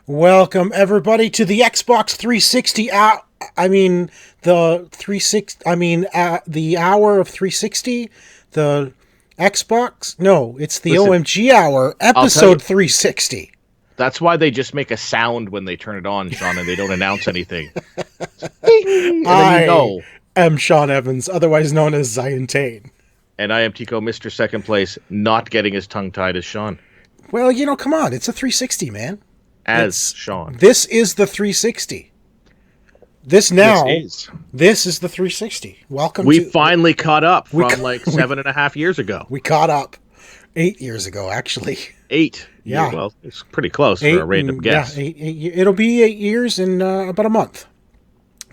Welcome everybody to the Xbox 360. The 360. The hour of 360. The Xbox. No, it's the Listen, OMG hour, I'll tell you, episode 360. that's why they just make a sound when they turn it on, Sean, and they don't announce anything. Ding! And then you I know. am Sean Evans, otherwise known as Zion Tane. And I am Tycko, Mr. Second Place, not getting his tongue tied as Sean. Well, come on, it's a 360, man. Sean. This is the 360. This is the 360. Welcome. We finally caught up from 7.5 years ago. We caught up 8 years ago, actually. 8. Yeah. Well, it's pretty close for a random guess. Yeah, it'll be 8 years in about a month.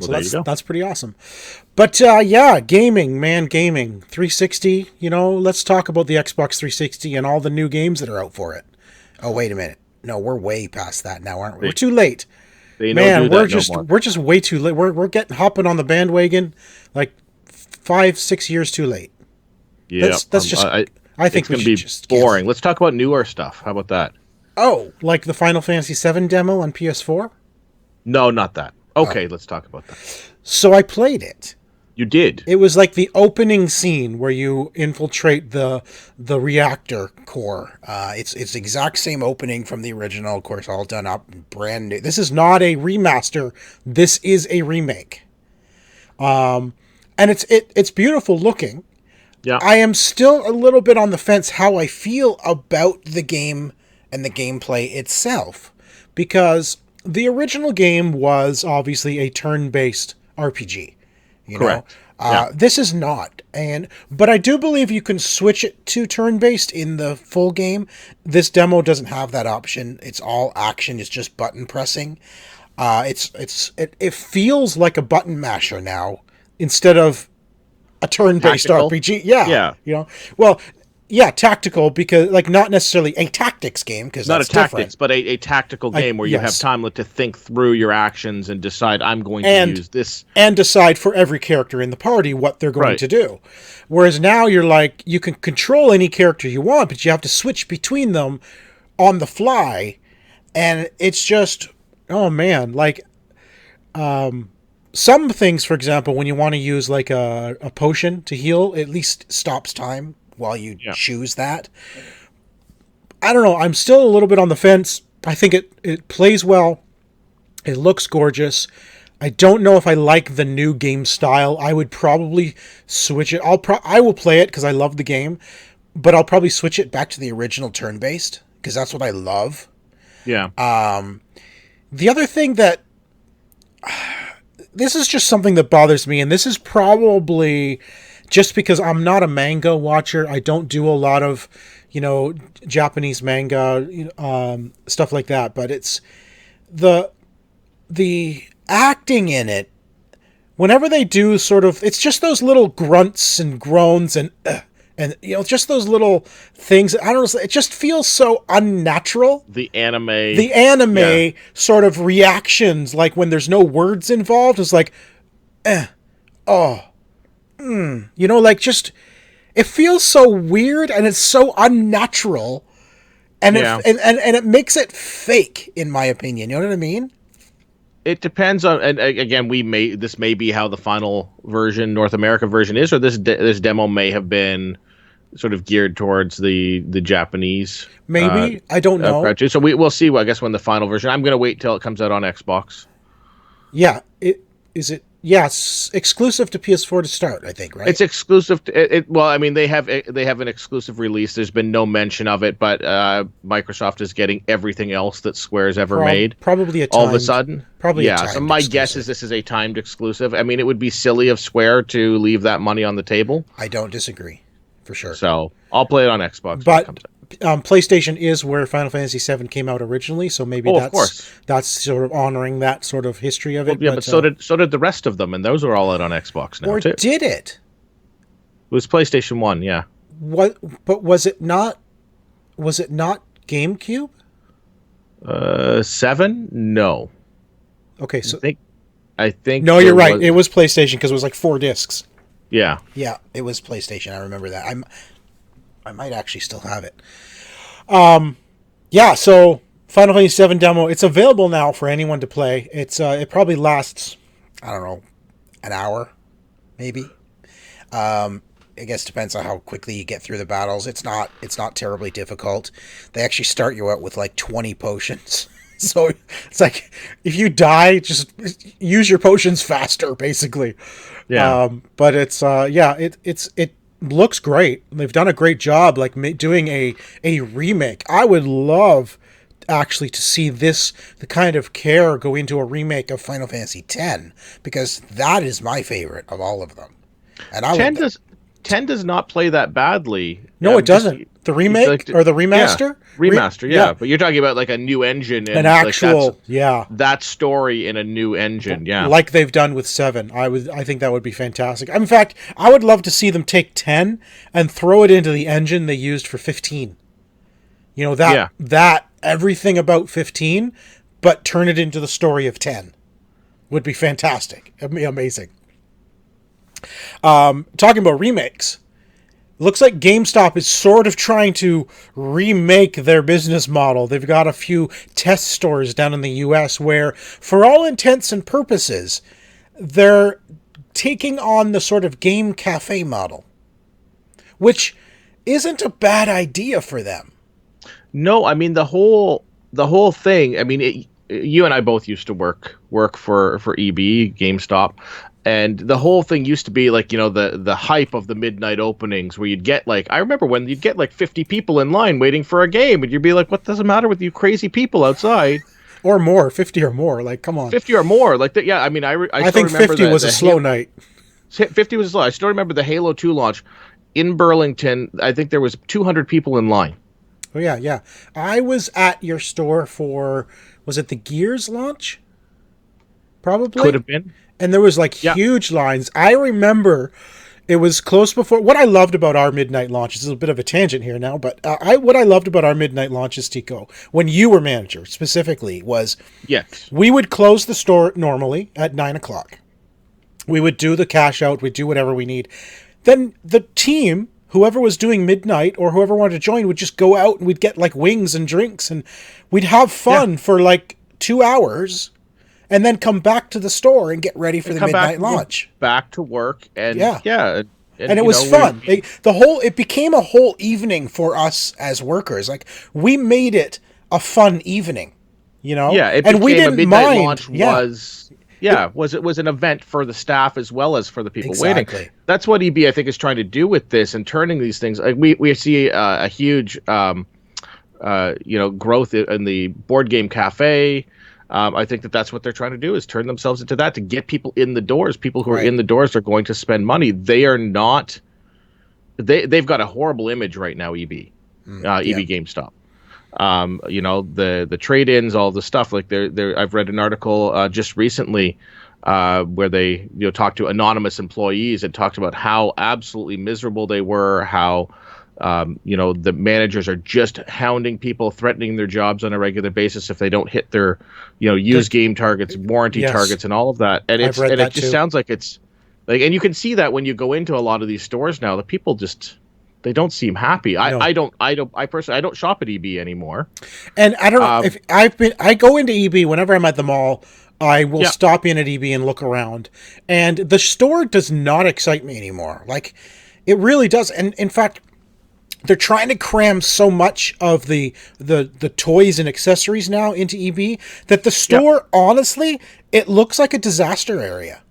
Well, So there you go. that's pretty awesome. But gaming, man, gaming. 360, let's talk about the Xbox 360 and all the new games that are out for it. Oh, wait a minute. No, we're way past that now, aren't we? We're too late. Man, we're just way too late. We're hopping on the bandwagon like 5-6 years too late. Yeah, that's just. I think it's going to be just boring. Let's talk about newer stuff. How about that? Oh, like the Final Fantasy VII demo on PS4? No, not that. Okay, Let's talk about that. So I played it. You did. It was like the opening scene where you infiltrate the reactor core. It's the exact same opening from the original, of course, all done up, brand new. This is not a remaster. This is a remake. And it's beautiful looking. Yeah. I am still a little bit on the fence how I feel about the game and the gameplay itself, because the original game was obviously a turn-based RPG. Correct. This is not, but I do believe you can switch it to turn-based in the full game. This demo doesn't have that option. It's all action. It's just button pressing. It feels like a button masher now instead of a turn-based Tactical? RPG. Yeah. Tactical, because not necessarily a tactics game, because not that's a tactics, different. but a tactical game where you have time to think through your actions and decide I'm going to use this, and decide for every character in the party what they're going to do. Whereas now you can control any character you want, but you have to switch between them on the fly, and it's just, oh man, some things, for example, when you want to use like a potion to heal, at least stops time while you choose that. I don't know. I'm still a little bit on the fence. I think it plays well. It looks gorgeous. I don't know if I like the new game style. I would probably switch it. I will play it because I love the game, but I'll probably switch it back to the original turn-based because that's what I love. Yeah. The other thing that this is just something that bothers me, and this is probably just because I'm not a manga watcher. I don't do a lot of, Japanese manga, stuff like that. But it's the acting in it. Whenever they do it's just those little grunts and groans and just those little things. I don't know. It just feels so unnatural. The anime sort of reactions, like when there's no words involved, is like, just it feels so weird and it's so unnatural, and it makes it fake, in my opinion. You know what I mean? It depends on, and again, this may be how the final version, North America version, is, or this demo may have been sort of geared towards the Japanese. Maybe I don't know. So we'll see. I guess when the final version. I'm going to wait till it comes out on Xbox. Yeah, it's exclusive to PS4 to start, I think, right? It's exclusive to well, I mean, they have an exclusive release. There's been no mention of it, but Microsoft is getting everything else that Square's ever made. Probably all of a sudden. Probably So my guess is this is a timed exclusive. I mean, it would be silly of Square to leave that money on the table. I don't disagree, for sure. So I'll play it on Xbox. But PlayStation is where Final Fantasy VII came out originally, so maybe that's sort of honoring that sort of history of it. Well, but so did the rest of them, and those are all out on Xbox now too. Or did it? It was PlayStation 1, yeah. What? But was it not? Was it not GameCube? 7? No. Okay, so I think. No, you're right. It was PlayStation because it was like 4 discs. Yeah. Yeah, it was PlayStation. I remember that. I might actually still have it. Yeah, so Final Fantasy 7 demo. It's available now for anyone to play. It probably lasts, I don't know, an hour, maybe. I guess depends on how quickly you get through the battles. It's not terribly difficult. They actually start you out with like 20 potions. So it's like if you die, just use your potions faster, basically. Yeah. But it's it looks great. They've done a great job, like doing a remake. I would love actually to see the kind of care go into a remake of Final Fantasy X, because that is my favorite of all of them. And 10 does not play that badly. No, it doesn't. The remake or the remaster? Yeah, remaster, yeah. But you're talking about like a new engine and an actual, that story in a new engine, yeah. Like they've done with 7. I think that would be fantastic. In fact, I would love to see them take 10 and throw it into the engine they used for 15. You know, that everything about 15, but turn it into the story of 10 would be fantastic. It'd be amazing. Talking about remakes, looks like GameStop is sort of trying to remake their business model. They've got a few test stores down in the US where, for all intents and purposes, they're taking on the sort of game cafe model, which isn't a bad idea for them. No, I mean the whole thing. I mean, you and I both used to work for EB GameStop. And the whole thing used to be like, you know, the hype of the midnight openings where you'd get like, I remember when you'd get like 50 people in line waiting for a game, and you'd be like, what does the matter with you crazy people outside? Or more, 50 or more, like, come on. 50 or more, like that. Yeah, I mean, I think 50 was a slow night. 50 was slow. I still remember the Halo 2 launch in Burlington. I think there was 200 people in line. Oh, yeah. I was at your store for, was it the Gears launch? Probably. Could have been. And there was like huge lines. I remember it was close before. What I loved about our midnight launch, is a bit of a tangent here now, but what I loved about our midnight launches, Tycko, when you were manager specifically, was we would close the store normally at 9 o'clock. We would do the cash out. We'd do whatever we need. Then the team, whoever was doing midnight or whoever wanted to join, would just go out and we'd get like wings and drinks and we'd have fun for like 2 hours. And then come back to the store and get ready for the midnight launch. Back to work, and and it was fun. It became a whole evening for us as workers. Like, we made it a fun evening, you know. Yeah, and we didn't mind. Launch was an event for the staff as well as for the people waiting. That's what EB I think is trying to do with this and turning these things. Like we see a huge growth in the board game cafe. I think that's what they're trying to do, is turn themselves into that, to get people in the doors. People who are in the doors are going to spend money. They are not. They've got a horrible image right now. EB GameStop. The trade-ins, all the stuff. Like I've read an article just recently where they talked to anonymous employees and talked about how absolutely miserable they were. How the managers are just hounding people, threatening their jobs on a regular basis if they don't hit their, used game targets, warranty targets, and all of that. And it just sounds like it's like, and you can see that when you go into a lot of these stores now, the people just, they don't seem happy. I personally, I don't shop at EB anymore. And I don't know if I go into EB whenever I'm at the mall. I will stop in at EB and look around, and the store does not excite me anymore. Like, it really does. And in fact, they're trying to cram so much of the toys and accessories now into EB that the store, honestly, it looks like a disaster area.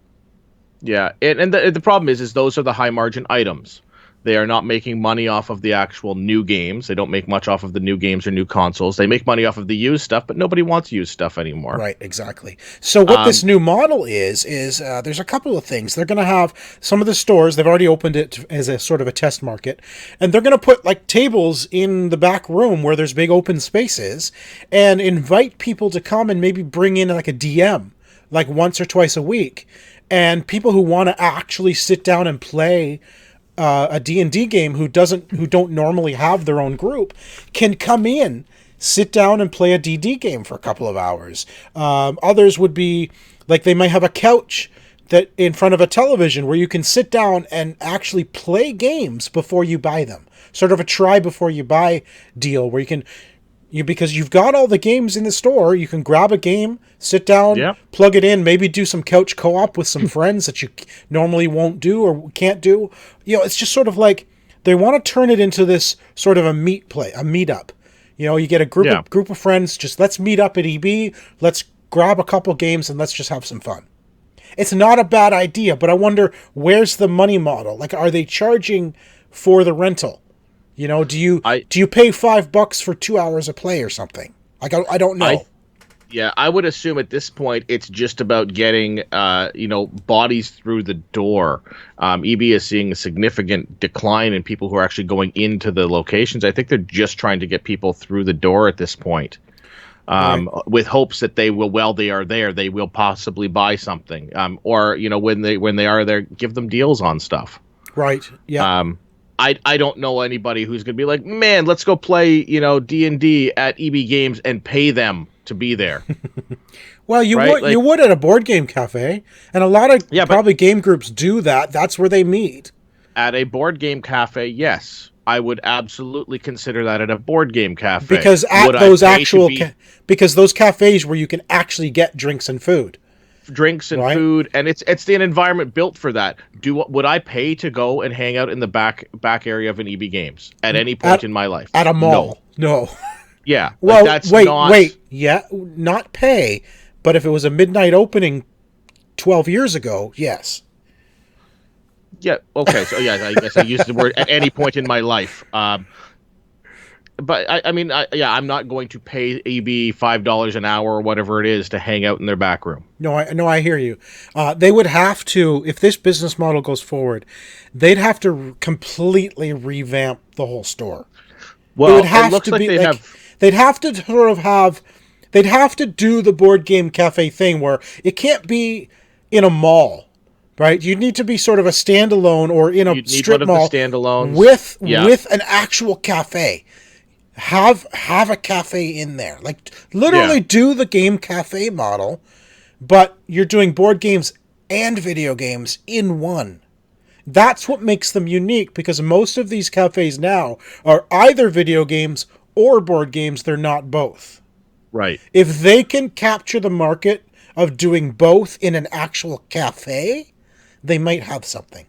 Yeah, and the problem is those are the high margin items. They are not making money off of the actual new games. They don't make much off of the new games or new consoles. They make money off of the used stuff, but nobody wants used stuff anymore. Right, exactly. So what this new model is there's a couple of things. They're going to have some of the stores, they've already opened it as a sort of a test market, and they're going to put like tables in the back room where there's big open spaces and invite people to come and maybe bring in like a DM like once or twice a week. And people who want to actually sit down and play a D&D game who don't normally have their own group can come in, sit down and play a D&D game for a couple of hours. Others would be like, they might have a couch that in front of a television where you can sit down and actually play games before you buy them. Sort of a try before you buy deal where you can, Because you've got all the games in the store. You can grab a game, sit down, Yeah. plug it in, maybe do some couch co-op with some friends that you normally won't do or can't do. It's just sort of like they want to turn it into this sort of a meetup. You get a group of friends, just let's meet up at EB, let's grab a couple games and let's just have some fun. It's not a bad idea, but I wonder, where's the money model? Like, are they charging for the rental? Do you pay $5 for 2 hours of play or something? Like, I don't know. I would assume at this point it's just about getting bodies through the door. EB is seeing a significant decline in people who are actually going into the locations. I think they're just trying to get people through the door at this point, Right. with hopes that they will, while they are there, they will possibly buy something, or when they are there, give them deals on stuff. Right. Yeah. I don't know anybody who's going to be like, man, let's go play, D&D at EB Games and pay them to be there. Well, you right? would you would at a board game cafe, and a lot of probably game groups do that. That's where they meet. At a board game cafe, yes, I would absolutely consider that at a board game cafe. Because at those because those cafes where you can actually get drinks and food. Food, and it's an environment built for that. Would I pay to go and hang out in the back area of an EB Games at any point in my life? At a mall? No. Yeah. Well, wait. Yeah, not pay, but if it was a midnight opening 12 years ago, yes. Yeah. Okay. So yeah, I guess I used the word at any point in my life. But I'm not going to pay EB $5 an hour or whatever it is to hang out in their back room. No, I hear you. They would have to, if this business model goes forward, they'd have to completely revamp the whole store. Well, it looks like they'd have to sort of have, they'd have to do the board game cafe thing where it can't be in a mall, right? You'd need to be sort of a standalone or in a strip mall with an actual cafe. Have a cafe in there, like literally do the game cafe model, but you're doing board games and video games in one. That's what makes them unique, because most of these cafes now are either video games or board games. They're not both. Right. If they can capture the market of doing both in an actual cafe, they might have something.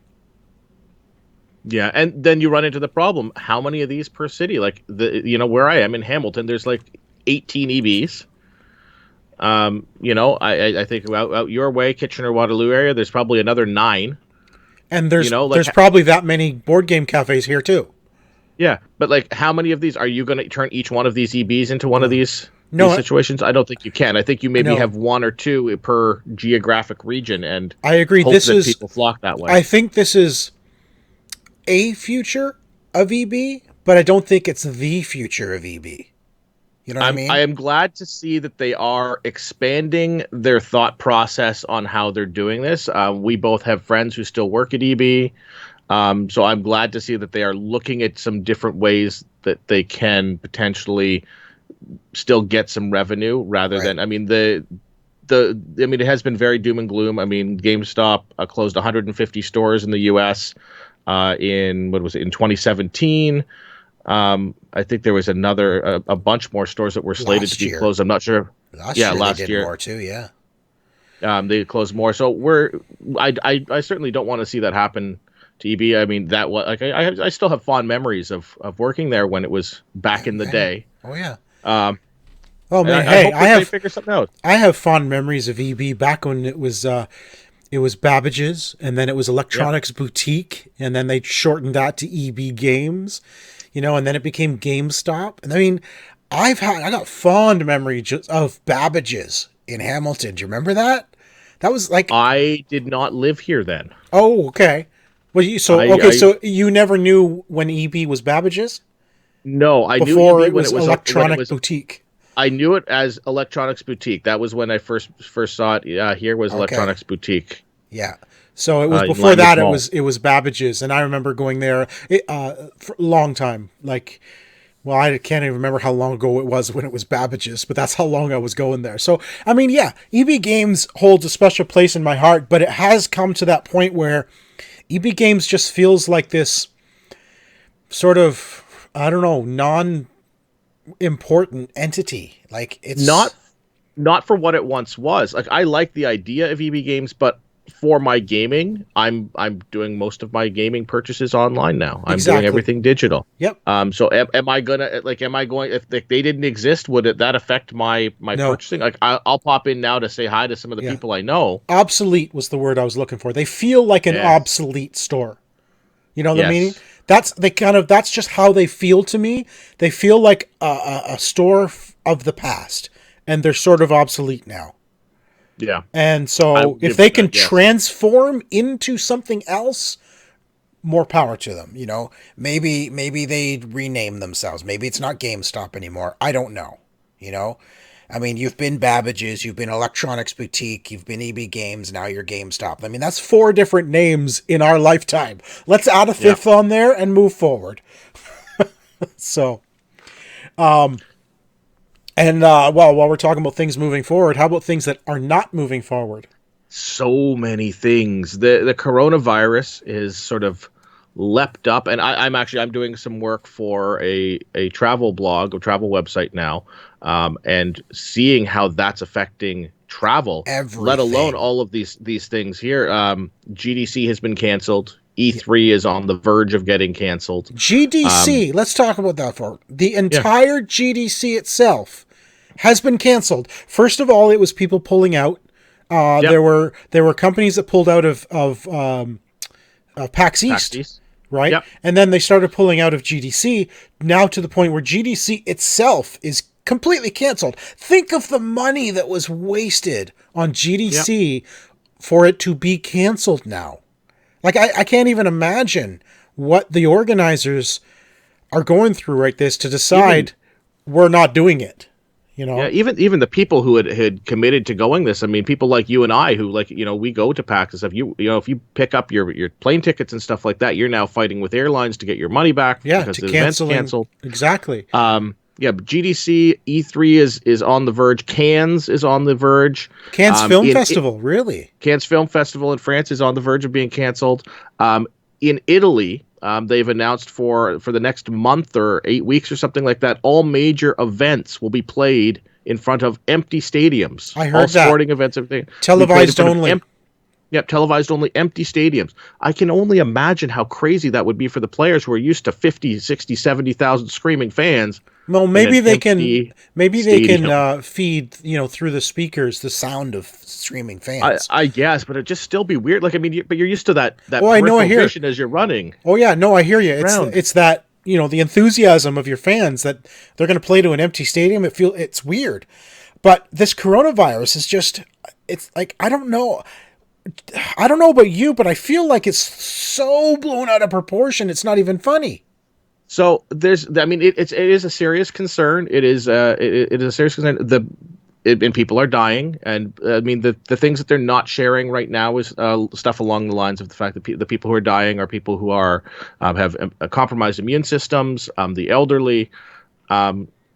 Yeah, and then you run into the problem. How many of these per city? Like where I am in Hamilton, there's like 18 EBs. I think out your way, Kitchener-Waterloo area, there's probably another 9. And there's probably that many board game cafes here too. Yeah, but like, how many of these are you going to turn each one of these EBs into one of these situations? I don't think you can. I think you maybe have 1 or 2 per geographic region, and I agree. Hope that people flock that way. I think this is a future of EB, but I don't think it's the future of EB. You know what I mean? I am glad to see that they are expanding their thought process on how they're doing this. We both have friends who still work at EB, so I'm glad to see that they are looking at some different ways that they can potentially still get some revenue rather than. I mean, it has been very doom and gloom. I mean, GameStop closed 150 stores in the U.S. In 2017. I think there was a bunch more stores that were slated to be closed. I'm not sure. Last year they did more too. Yeah. They closed more. So I certainly don't want to see that happen to EB. I mean, I still have fond memories of working there when it was back in the day. Oh yeah. Oh man, hey, I have figure something out. I have fond memories of EB back when it was Babbage's, and then it was Electronics Boutique, and then they shortened that to EB Games, and then it became GameStop. And I mean, I got fond memories of Babbage's in Hamilton. Do you remember that? That was like, I did not live here then. Oh, okay. Well, so you never knew when EB was Babbage's? No, I knew EB when it was Electronic Boutique. I knew it as Electronics Boutique. That was when I first saw it. Here was Electronics Boutique. Yeah. So it was before that. It was Babbage's, and I remember going there for a long time. Like, well, I can't even remember how long ago it was when it was Babbage's, but that's how long I was going there. So I mean, yeah, EB Games holds a special place in my heart, but it has come to that point where EB Games just feels like this sort of, I don't know, important entity. Like Not it's not for what it once was. Like I like the idea of EB Games, but for my gaming, I'm doing most of my gaming purchases online now. I'm doing exactly. everything digital. Yep. So am I gonna like? Am I going? If they didn't exist, would that affect my No. purchasing? Like I'll pop in now to say hi to some of the Yeah. people I know. Obsolete was the word I was looking for. They feel like an Yes. obsolete store. You know the meaning? Yes. That's just how they feel to me. They feel like a store of the past, and they're sort of obsolete now. Yeah. And I so will if give you they can that. Yes. transform into something else, more power to them. Maybe they rename themselves. Maybe it's not GameStop anymore. I don't know. You know, I mean, you've been Babbage's, you've been Electronics Boutique, you've been EB Games, now you're GameStop. I mean, that's 4 different names in our lifetime. Let's add a Yeah. fifth on there and move forward. So, well, while we're talking about things moving forward, how about things that are not moving forward? So many things. The coronavirus is sort of leapt up, and I'm doing some work for a travel blog, a travel website now, and seeing how that's affecting travel, let alone Everything. all of these things here. GDC has been canceled. Yeah. E3 is on the verge of getting canceled. GDC, let's talk about that for the Yeah. entire GDC itself has been canceled. First of all, it was people pulling out. Yep. There were companies that pulled out of PAX East, Taxis. right? Yep. And then they started pulling out of GDC. Now to the point where GDC itself is completely canceled. Think of the money that was wasted on Yep. GDC for it to be canceled now. Like I can't even imagine what the organizers are going through right this to Even decide we're not doing it. You Yeah, know? even the people who had committed to going this. I mean, people like you and I who we go to PAX and stuff. If you pick up your plane tickets and stuff like that, you're now fighting with airlines to get your money back Yeah, because to the event's canceling canceled. exactly. Yeah, but GDC E3 is on the verge. Cannes is on the verge. Cannes Film In Festival, really? Cannes Film Festival in France is on the verge of being canceled. In Italy, they've announced for the next month or 8 weeks or something like that, all major events will be played in front of empty stadiums. I All heard that. sporting events, everything will be played in Televised front of only. televised only empty stadiums. I can only imagine how crazy that would be for the players who are used to 50, 60, 70,000 screaming fans Well, in an empty maybe they can stadium. feed, through the speakers the sound of streaming I, fans. I guess, but it'd just still be weird. Like, I mean, but you're used to that Oh, I know, I peripheral hear. vision as you're running Oh yeah, no, I hear you. around. It's that, the enthusiasm of your fans that they're going to play to an empty stadium. It's weird. But this coronavirus is just, it's like, I don't know. I don't know about you, but I feel like it's so blown out of proportion. It's not even funny. So I mean, it is a serious concern. It is a serious concern. And people are dying, and I mean the things that they're not sharing right now is stuff along the lines of the fact that the people who are dying are people who are have compromised immune systems, the elderly.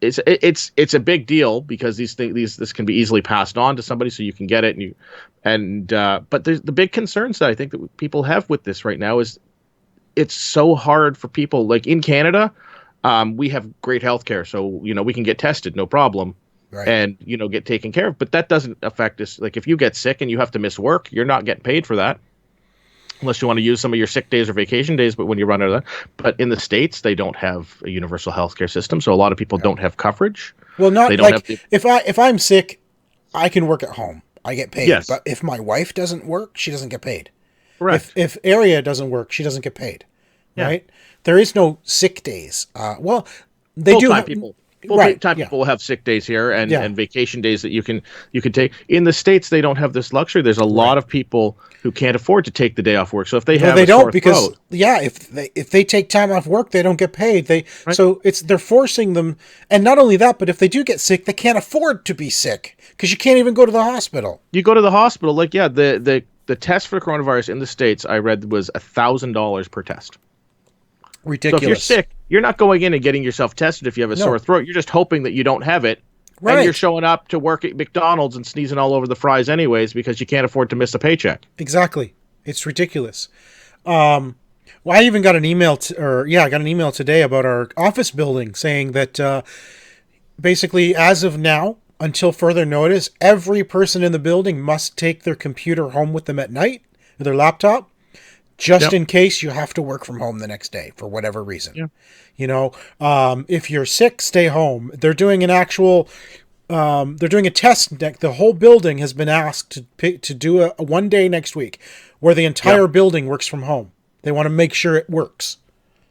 It's a big deal because this can be easily passed on to somebody, so you can get it but there's the big concerns that I think that people have with this right now is it's so hard for people like in Canada. We have great healthcare, so we can get tested, no problem, Right. and get taken care of. But that doesn't affect us. Like if you get sick and you have to miss work, you're not getting paid for that unless you want to use some of your sick days or vacation days. But when you run out of that, but in the States, they don't have a universal healthcare system, so a lot of people don't have coverage. Well, They not don't have like if I'm sick, I can work at home. I get paid. Yes, But if my wife doesn't work, she doesn't get paid. correct. If area doesn't work, she doesn't get paid. Yeah. Right? There is no sick days. Well, they do. Full-time people. Right. Full-time Yeah. people will have sick days here and, Yeah. and vacation days that you can take. In the States, they don't have this luxury. There's a lot Right. of people who can't afford to take the day off work. So if they No, have they a don't sore because throat, if they take time off work, they don't get paid. right? So they're forcing them, and not only that, but if they do get sick, they can't afford to be sick because you can't even go to the hospital. You go to the hospital. Like the test for coronavirus in the States, I read was $1,000 per test. Ridiculous. So if you're sick, you're not going in and getting yourself tested if you have a No. sore throat. You're just hoping that you don't have it. Right. And you're showing up to work at McDonald's and sneezing all over the fries anyways because you can't afford to miss a paycheck. Exactly. It's ridiculous. Well, I even got an email I got an email today about our office building saying that basically, as of now, until further notice, every person in the building must take their computer home with them at night, their laptop, just in case you have to work from home the next day for whatever reason. Yeah. If you're sick, stay home. They're doing an actual, they're doing a test. The whole building has been asked to do a 1 day next week where the entire building works from home. They want to make sure it works.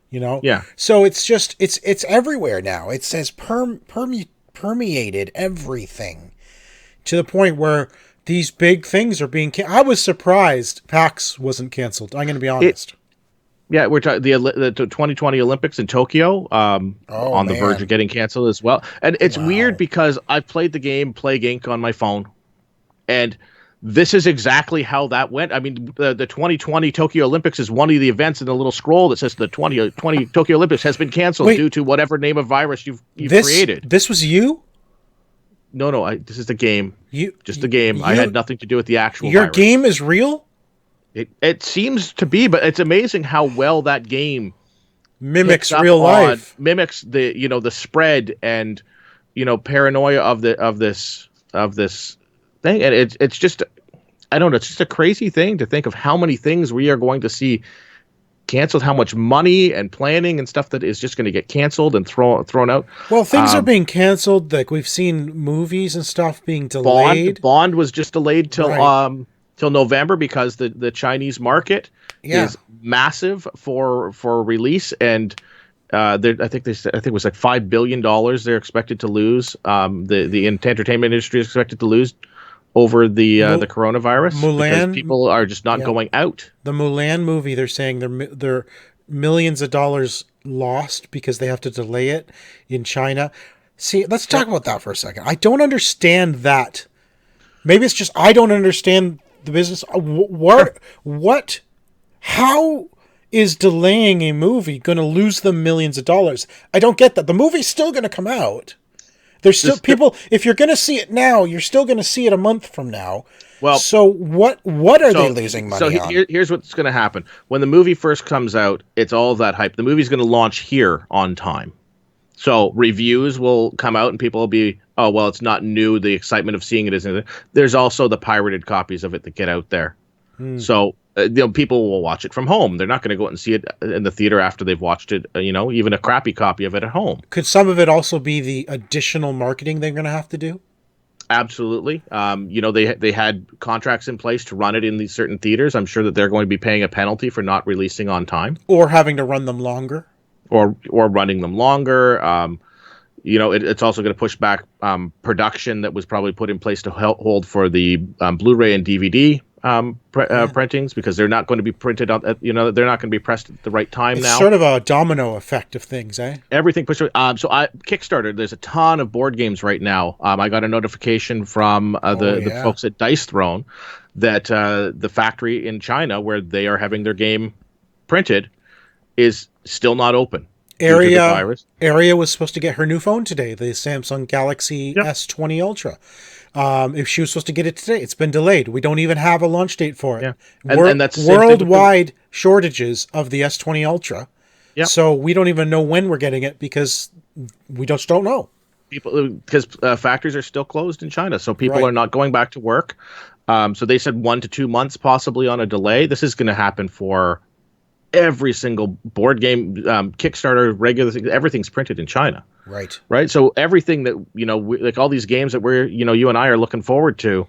Yeah. So it's just it's everywhere now. It says permeated everything to the point where these big things are being. I was surprised PAX wasn't canceled. I'm going to be honest. We're talking the 2020 Olympics in Tokyo on the verge of getting canceled as well. And it's weird because I've played the game Plague Inc. on my phone, and this is exactly how that went. I mean, the 2020 Tokyo Olympics is one of the events in the little scroll that says the 2020 Tokyo Olympics has been canceled due to whatever name of virus you've created. This was you? No, this is the game. Just the game. I had nothing to do with the actual Your virus. game is real? It seems to be, but it's amazing how well that game mimics real life. Mimics the spread and paranoia of this thing, and it's just, I don't know, it's just a crazy thing to think of how many things we are going to see canceled, how much money and planning and stuff that is just going to get canceled and thrown out. Well, things are being canceled. Like we've seen movies and stuff being delayed. Bond was just delayed till November because the Chinese market is massive for release, and I think it was like $5 billion they're expected to lose. The entertainment industry is expected to lose over the coronavirus because people are just not going out. The Mulan movie, they're saying they're millions of dollars lost because they have to delay it in China. See, let's talk about that for a second. I don't understand that. Maybe it's just I don't understand the business. How is delaying a movie going to lose them millions of dollars? I don't get that. The movie's still going to come out. There's still people. If you're going to see it now, you're still going to see it a month from now. Well, so what are they losing money on? Here's what's going to happen. When the movie first comes out, it's all that hype. The movie's going to launch here on time. So reviews will come out and people will be, oh, well, it's not new. The excitement of seeing it isn't. There's also the pirated copies of it that get out there. So people will watch it from home. They're not going to go out and see it in the theater after they've watched it, even a crappy copy of it at home. Could some of it also be the additional marketing they're going to have to do? Absolutely. They had contracts in place to run it in these certain theaters. I'm sure that they're going to be paying a penalty for not releasing on time. Or having to run them longer. Or running them longer. It's also going to push back production that was probably put in place to hold for the Blu-ray and DVD printings, because they're not going to be printed on. They're not going to be pressed at the right time now. It's sort of a domino effect of things, eh? Everything pushed. Kickstarter. There's a ton of board games right now. I got a notification from the folks at Dice Throne that the factory in China where they are having their game printed is still not open. Area was supposed to get her new phone today, the Samsung Galaxy S20 Ultra. If she was supposed to get it today, it's been delayed. We don't even have a launch date for it. Yeah. And that's worldwide shortages of the S20 Ultra. Yep. So we don't even know when we're getting it because we just don't know. Because factories are still closed in China, so people are not going back to work. So they said 1 to 2 months possibly on a delay. This is going to happen for every single board game, Kickstarter, regular thing. Everything's printed in China. Right. So everything that, like all these games that we're, you and I are looking forward to,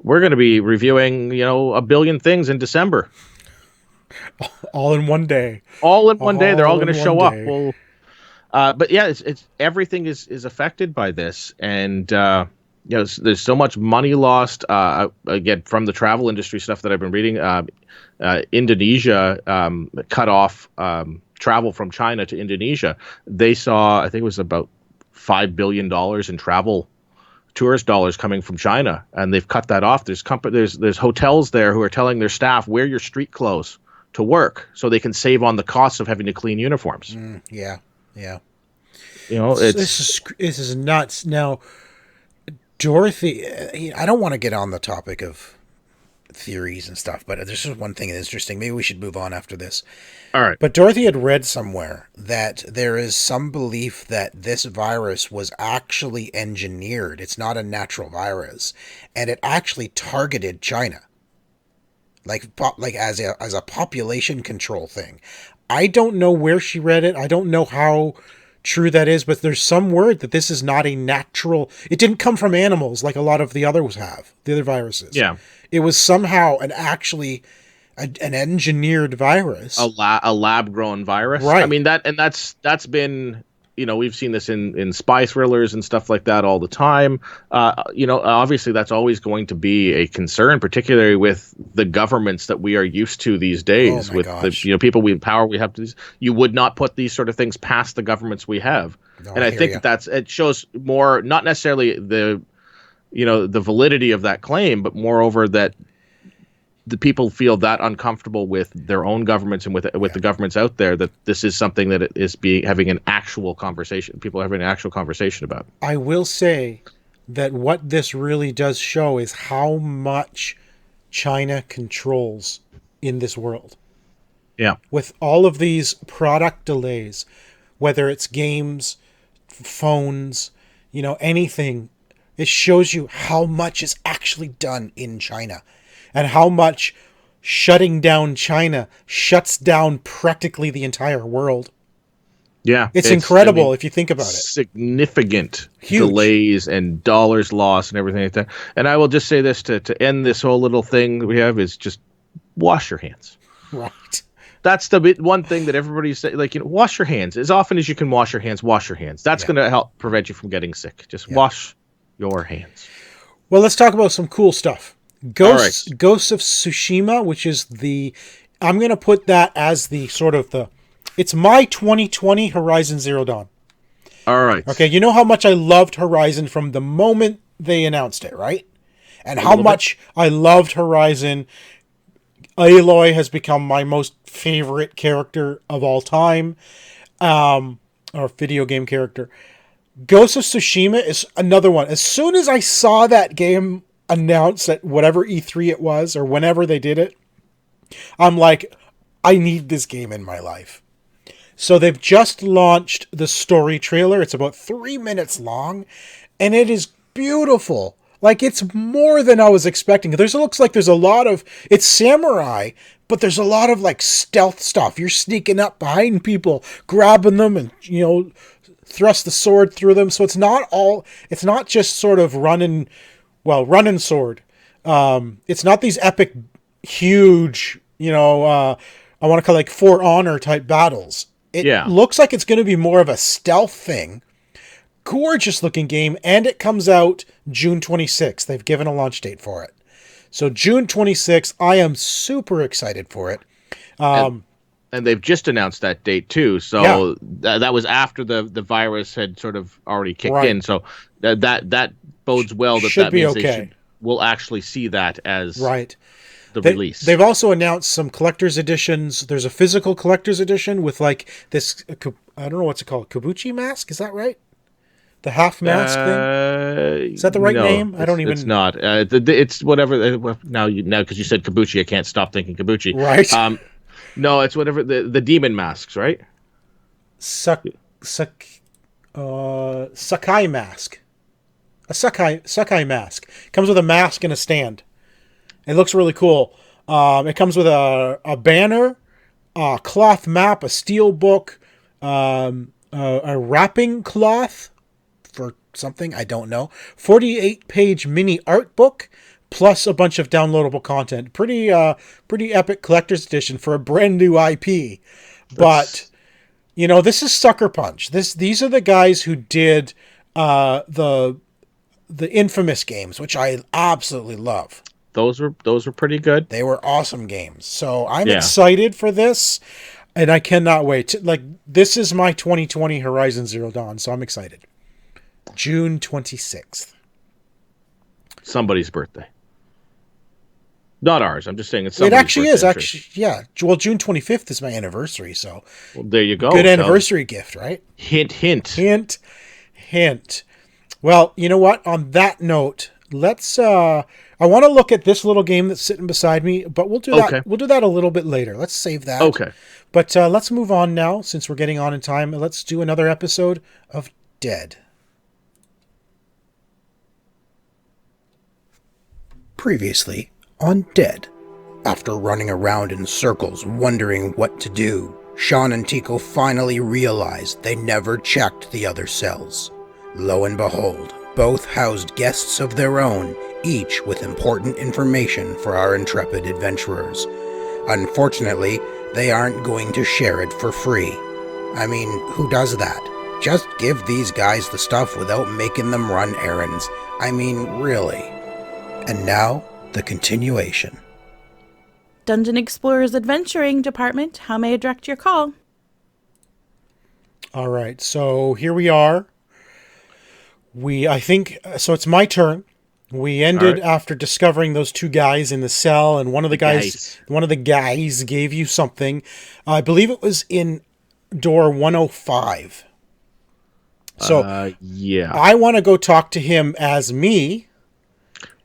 we're going to be reviewing, a billion things in December. All in one day. All in one day. They're all going to show up. Well, but yeah, it's everything is affected by this. And, there's so much money lost, again, from the travel industry stuff that I've been reading. Indonesia cut off travel from China to Indonesia. They saw, I think it was about $5 billion in travel tourist dollars coming from China, and they've cut that off. There's hotels there who are telling their staff, wear your street clothes to work so they can save on the costs of having to clean uniforms. Yeah. This is nuts. Now, Dorothy, I don't want to get on the topic of theories and stuff, but there's just one thing that's interesting. Maybe we should move on after this. All right. But Dorothy had read somewhere that there is some belief that this virus was actually engineered. It's not a natural virus, and it actually targeted China, like as a population control thing. I don't know where she read it. I don't know how true that is, but there's some word that this is not a natural. It didn't come from animals like a lot of the others have, the other viruses. Yeah. It was somehow an engineered virus, a lab grown virus, right? I mean, that's been, we've seen this in spy thrillers and stuff like that all the time. Obviously that's always going to be a concern, particularly with the governments that we are used to these days. Oh my with gosh. the people we power we have to. You would not put these sort of things past the governments we have. No, and I think it shows more, not necessarily the validity of that claim, but moreover that the people feel that uncomfortable with their own governments and with the governments out there, that this is something that it is having an actual conversation. People are having an actual conversation about. I will say that what this really does show is how much China controls in this world. Yeah. With all of these product delays, whether it's games, phones, anything, it shows you how much is actually done in China. And how much shutting down China shuts down practically the entire world. Yeah. It's incredible if you think about it. Significant Huge. Delays and dollars lost and everything like that. And I will just say this to end this whole little thing that we have is just wash your hands. Right. That's the one thing that everybody say, wash your hands. As often as you can wash your hands, wash your hands. That's going to help prevent you from getting sick. Just wash your hands. Well, let's talk about some cool stuff. Ghosts of Tsushima, which is I'm going to put that as the sort of it's my 2020 Horizon Zero Dawn. All right. Okay, you know how much I loved Horizon from the moment they announced it, right? And how much I loved Horizon. Aloy has become my most favorite character of all time, or video game character. Ghost of Tsushima is another one. As soon as I saw that game announced at whatever E3 it was, or whenever they did it, I'm like, I need this game in my life. So they've just launched the story trailer. It's about 3 minutes long, and it is beautiful. Like, it's more than I was expecting. It looks like there's a lot of, it's samurai, but there's a lot of like stealth stuff. You're sneaking up behind people, grabbing them, and thrust the sword through them. So it's not just sort of running sword. It's not these epic, huge, I want to call like For Honor type battles. It looks like it's going to be more of a stealth thing. Gorgeous looking game, and it comes out June 26th. They've given a launch date for it. So June 26th, I am super excited for it. And they've just announced that date too. So that was after the virus had sort of already kicked in. So that bodes well. That means we'll actually see that as the release. They've also announced some collector's editions. There's a physical collector's edition with like this, I don't know what's it called, kabuki mask? Is that right? The half mask thing? Is that the right name? I don't even. It's not. It's whatever. Now because you said kabuki, I can't stop thinking kabuki. Right. No, it's whatever the demon masks, right? Sakai mask. A Sakai mask. Comes with a mask and a stand. It looks really cool. It comes with a banner, a cloth map, a steel book, a wrapping cloth for something, I don't know. 48-page mini art book, plus a bunch of downloadable content. Pretty epic collector's edition for a brand new IP. But this is Sucker Punch. These are the guys who did the infamous games, which I absolutely love. Those were pretty good. They were awesome games. So I'm excited for this, and I cannot wait. This is my 2020 Horizon Zero Dawn, so I'm excited. June 26th. Somebody's birthday. Not ours. I'm just saying it's somebody's birthday. It actually is. Actually, yeah. Well, June 25th is my anniversary, so. Well, there you go. Good anniversary gift, right? Hint, hint. Hint, hint. Well, you know what? On that note, let's I want to look at this little game that's sitting beside me, but we'll do that. Okay. We'll do that a little bit later. Let's save that. Okay. But let's move on now, since we're getting on in time. Let's do another episode of D.E.A.D. Previously on D.E.A.D. After running around in circles wondering what to do, Sean and Tycko finally realized they never checked the other cells. Lo and behold, both housed guests of their own, each with important information for our intrepid adventurers. Unfortunately, they aren't going to share it for free. I mean, who does that? Just give these guys the stuff without making them run errands. I mean, really. And now, the continuation. Dungeon Explorer's Adventuring Department, how may I direct your call? All right, so here we are. I think it's my turn. We ended after discovering those two guys in the cell, and one of the guys gave you something. I believe it was in door 105. So yeah, I want to go talk to him as me.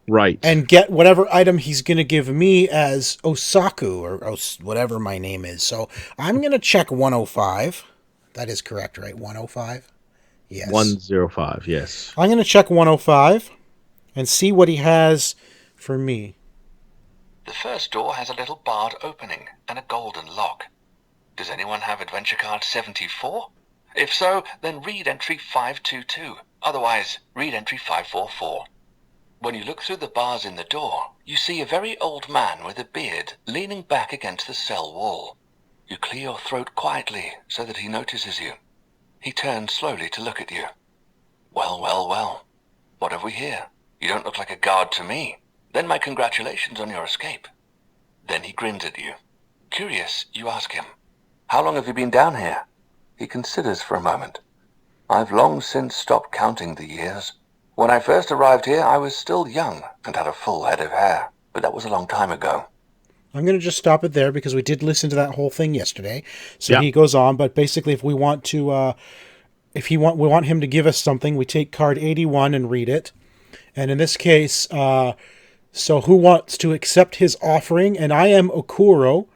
Right. And get whatever item he's going to give me as Osaku, or whatever my name is. So I'm going to check 105. That is correct, right? 105? Yes. 105, yes. I'm going to check 105 and see what he has for me. The first door has a little barred opening and a golden lock. Does anyone have adventure card 74? If so, then read entry 522. Otherwise, read entry 544. When you look through the bars in the door, you see a very old man with a beard leaning back against the cell wall. You clear your throat quietly so that he notices you. He turns slowly to look at you. Well, well, well. What have we here? You don't look like a guard to me. Then my congratulations on your escape. Then he grins at you. Curious, you ask him, how long have you been down here? He considers for a moment. I've long since stopped counting the years. When I first arrived here, I was still young and had a full head of hair, but that was a long time ago. I'm going to just stop it there because we did listen to that whole thing yesterday. So He goes on, but basically if we want to, we want him to give us something, we take card 81 and read it. And in this case, so who wants to accept his offering? And I am Okuro,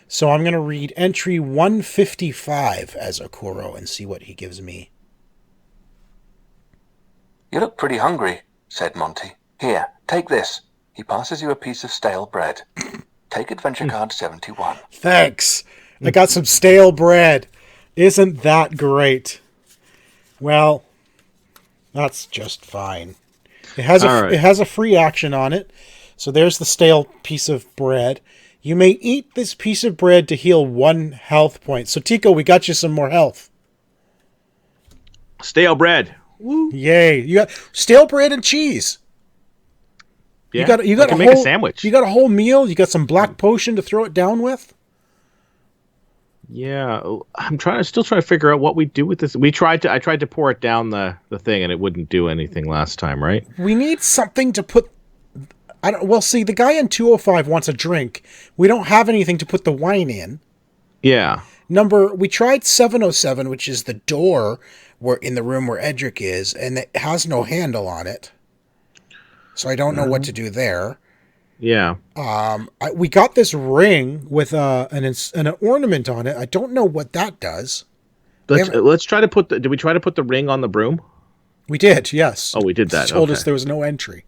so I'm going to read entry 155 as Okuro and see what he gives me. You look pretty hungry, said Monty. Here, take this. He passes you a piece of stale bread. Take adventure card 71. Thanks. I got some stale bread. Isn't that great? Well, that's just fine. It has a free action on it. So there's the stale piece of bread. You may eat this piece of bread to heal 1 health point. So Tycko, we got you some more health. Stale bread. Woo. Yay. You got stale bread and cheese. Yeah, you got make a sandwich. You got a whole meal. You got some black potion to throw it down with. Yeah, I'm still trying to figure out what we do with this. I tried to pour it down the thing and it wouldn't do anything last time, right? We need something to put. See, the guy in 205 wants a drink. We don't have anything to put the wine in. Yeah. We tried 707, which is the door in the room where Edric is, and it has no handle on it. So I don't know what to do there. Yeah. We got this ring with an ornament on it. I don't know what that does. Let's try to put did we try to put the ring on the broom? We did, yes. Oh, we did that. It told us there was no entry.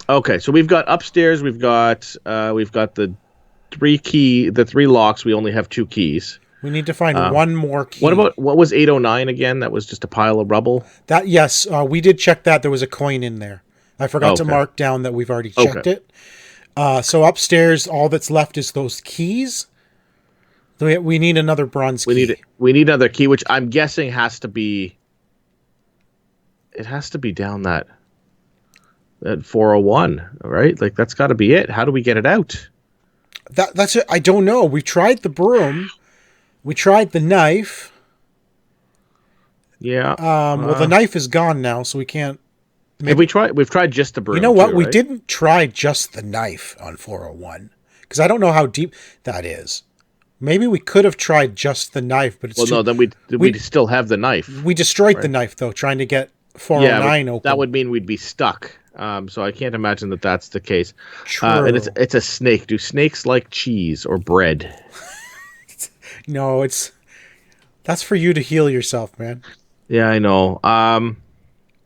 Okay, so we've got upstairs. We've got the 3 locks. We only have 2 keys. We need to find one more key. What was 809 again? That was just a pile of rubble. Yes, we did check that. There was a coin in there. I forgot to mark down that we've already checked it. So upstairs, all that's left is those keys. We need another bronze key. We need another key, which I'm guessing has to be. It has to be down that 401, right? Like that's got to be it. How do we get it out? That's it. I don't know. We tried the broom. We tried the knife. Yeah. Well, the knife is gone now, so we can't. We've tried just the broom. You know what? Too, we right? didn't try just the knife on 401 because I don't know how deep that is. Maybe we could have tried just the knife, but it's no. Then we'd still have the knife. We destroyed the knife though, trying to get 409 open. That would mean we'd be stuck. So I can't imagine that that's the case. True. And it's a snake. Do snakes like cheese or bread? No, that's for you to heal yourself, man. Yeah, I know.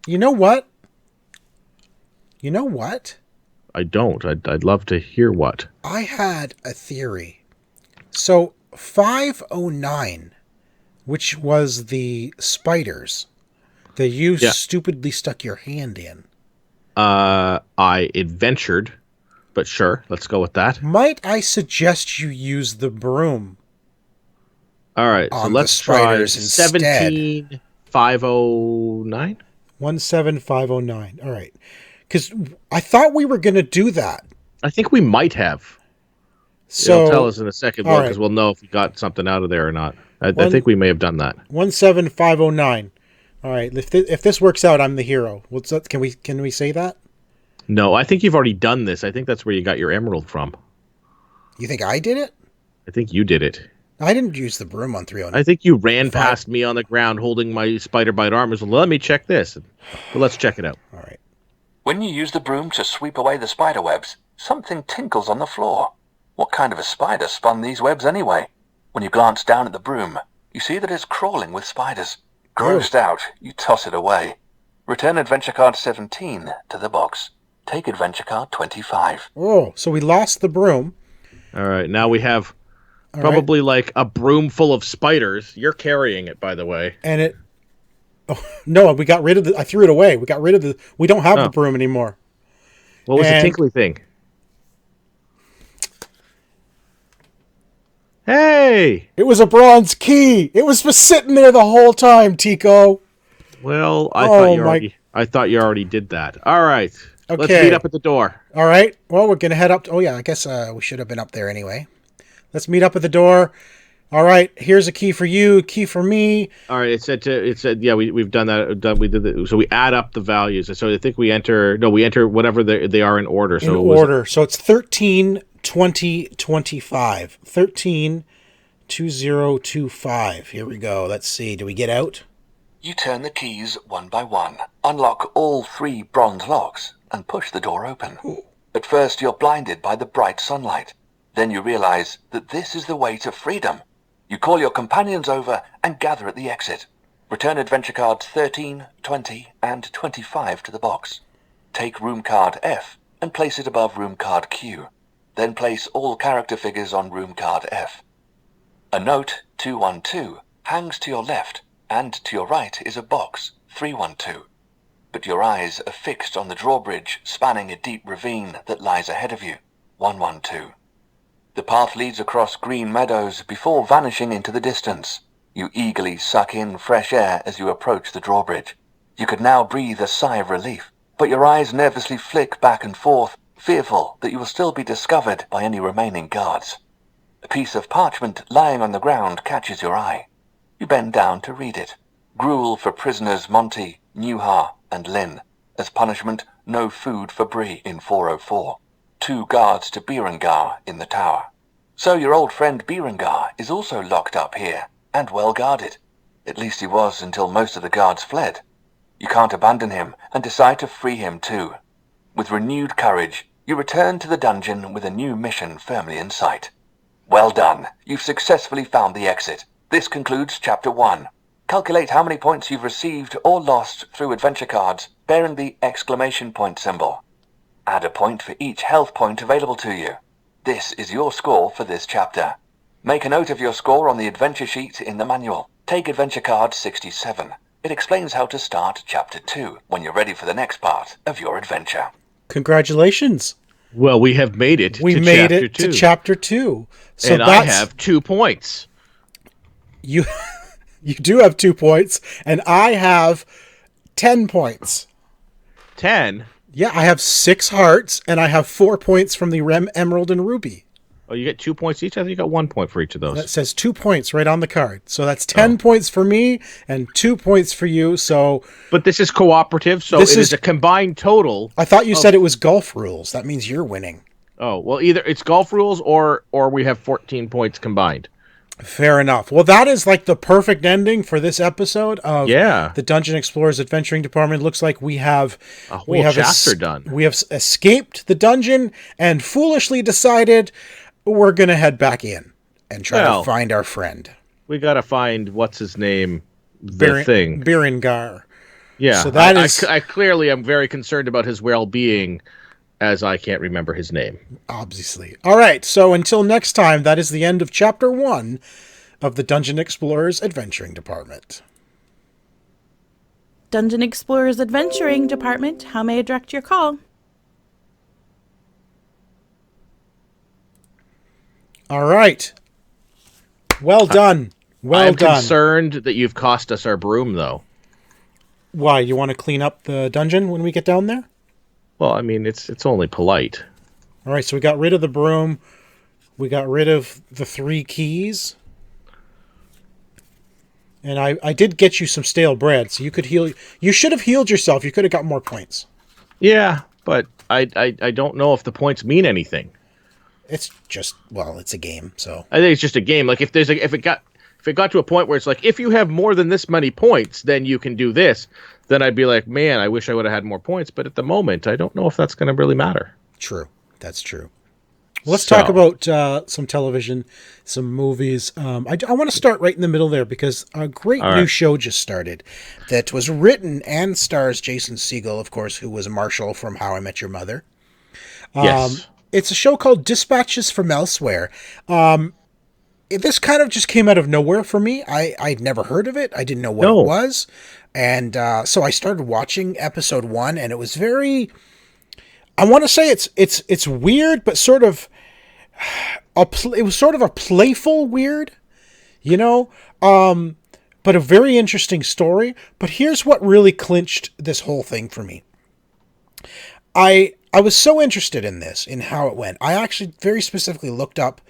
You know what? You know what? I don't. I'd love to hear what. I had a theory. So 509, which was the spiders that you stupidly stuck your hand in. I adventured, but sure, let's go with that. Might I suggest you use the broom? All right, so let's try 17509. 17509. All right. Because I thought we were going to do that. I think we might have. So it'll tell us in a second, because we'll know if we got something out of there or not. I think we may have done that. 17509. All right. If this works out, I'm the hero. What's that? Can we say that? No, I think you've already done this. I think that's where you got your emerald from. You think I did it? I think you did it. I didn't use the broom on 309. I think you ran past me on the ground holding my spider bite armor. So let me check this. Well, let's check it out. All right. When you use the broom to sweep away the spider webs, something tinkles on the floor. What kind of a spider spun these webs anyway? When you glance down at the broom, you see that it's crawling with spiders. Grossed out, you toss it away. Return adventure card 17 to the box. Take adventure card 25. Oh, so we lost the broom. All right, now we have probably like a broom full of spiders. You're carrying it, by the way. And it... Oh, no, we got rid of I threw it away. We got rid of we don't have the broom anymore. What was the tinkly thing? Hey! It was a bronze key. It was just sitting there the whole time, Tycko. Well, I thought you already did that. All right. Okay. Let's meet up at the door. All right. Well, we're going to head up. Oh, yeah. I guess we should have been up there anyway. Let's meet up at the door. All right. Here's a key for you. Key for me. All right. It said. Yeah. We've done that. We did that. So we add up the values. So I think we enter whatever they are in order. So So it's 13, 20, 25. 13, 2025. Here we go. Let's see. Do we get out? You turn the keys one by one, unlock all 3 bronze locks, and push the door open. Ooh. At first, you're blinded by the bright sunlight. Then you realize that this is the way to freedom. You call your companions over and gather at the exit. Return adventure cards 13, 20, and 25 to the box. Take room card F and place it above room card Q. Then place all character figures on room card F. A note, 212, hangs to your left, and to your right is a box, 312. But your eyes are fixed on the drawbridge spanning a deep ravine that lies ahead of you, 112. The path leads across green meadows before vanishing into the distance. You eagerly suck in fresh air as you approach the drawbridge. You could now breathe a sigh of relief, but your eyes nervously flick back and forth, fearful that you will still be discovered by any remaining guards. A piece of parchment lying on the ground catches your eye. You bend down to read it. Gruel for prisoners Monty, Newha, and Lynn. As punishment, no food for Bree in 404. 2 guards to Berengar in the tower. So your old friend Berengar is also locked up here, and well guarded. At least he was until most of the guards fled. You can't abandon him, and decide to free him too. With renewed courage, you return to the dungeon with a new mission firmly in sight. Well done, you've successfully found the exit. This concludes Chapter 1. Calculate how many points you've received or lost through adventure cards bearing the exclamation point symbol. Add a point for each health point available to you. This is your score for this chapter. Make a note of your score on the adventure sheet in the manual. Take adventure card 67. It explains how to start Chapter 2 when you're ready for the next part of your adventure. Congratulations. Well, we have made it to Chapter 2. So and I have 2 points. You do have 2 points, and I have 10 points. 10? Yeah, I have 6 hearts, and I have 4 points from the Emerald and Ruby. Oh, you get 2 points each? I think you got 1 point for each of those. That says 2 points right on the card. So that's 10 points for me and 2 points for you. So, but this is cooperative, so it is a combined total. I thought you said it was golf rules. That means you're winning. Oh, well, either it's golf rules or we have 14 points combined. Fair enough. Well, that is like the perfect ending for this episode of Yeah. the Dungeon Explorers Adventuring Department. Looks like we have A whole chapter done. We have escaped the dungeon and foolishly decided we're going to head back in and try to find our friend. We got to find what's his name, the thing. Berengar. Yeah. So that is. I clearly am very concerned about his well-being, as I can't remember his name. Obviously. All right. So until next time, that is the end of Chapter 1 of the Dungeon Explorers Adventuring Department. Dungeon Explorers Adventuring Department, how may I direct your call? All right. Well done. Well done. I'm concerned that you've cost us our broom, though. Why? You want to clean up the dungeon when we get down there? Well, I mean, it's only polite. All right, so we got rid of the broom. We got rid of the 3 keys. And I did get you some stale bread, so you could heal. You should have healed yourself. You could have got more points. Yeah, but I don't know if the points mean anything. It's just, well, it's a game, so. I think it's just a game. Like if it got to a point where it's like, if you have more than this many points, then you can do this. Then I'd be like, man, I wish I would have had more points. But at the moment, I don't know if that's going to really matter. True. That's true. Let's talk about some television, some movies. I want to start right in the middle there because a great new show just started that was written and stars Jason Segel, of course, who was Marshall from How I Met Your Mother. Yes. It's a show called Dispatches from Elsewhere. This kind of just came out of nowhere for me. I'd never heard of it. I didn't know what it was. And so I started watching episode 1, and it was very... I want to say it's weird, but sort of... it was sort of a playful weird, you know? But a very interesting story. But here's what really clinched this whole thing for me. I was so interested in this, in how it went. I actually very specifically looked up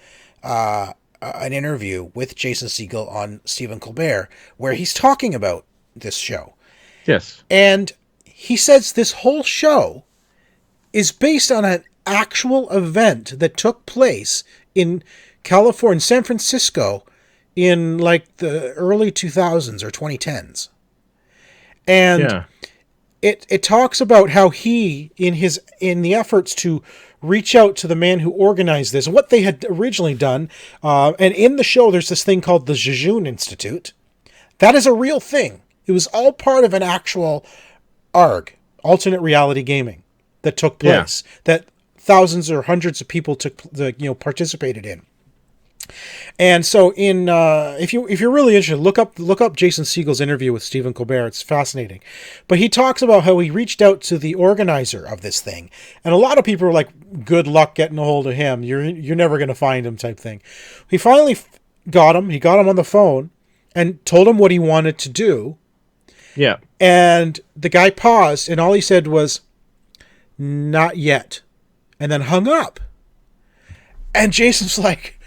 an interview with Jason Segel on Stephen Colbert, where he's talking about this show. Yes. And he says this whole show is based on an actual event that took place in California, San Francisco, in like the early 2000s or 2010s. And it talks about how he, in the efforts to reach out to the man who organized this, what they had originally done, and in the show there's this thing called the Jejune Institute. That is a real thing. It was all part of an actual ARG, alternate reality gaming, that took place, that thousands or hundreds of people participated in. And so if you're really interested, look up Jason Segel's interview with Stephen Colbert. It's fascinating. But he talks about how he reached out to the organizer of this thing. And a lot of people were like, good luck getting a hold of him. You're never going to find him type thing. He finally got him. He got him on the phone and told him what he wanted to do. Yeah. And the guy paused, and all he said was, not yet. And then hung up. And Jason's like,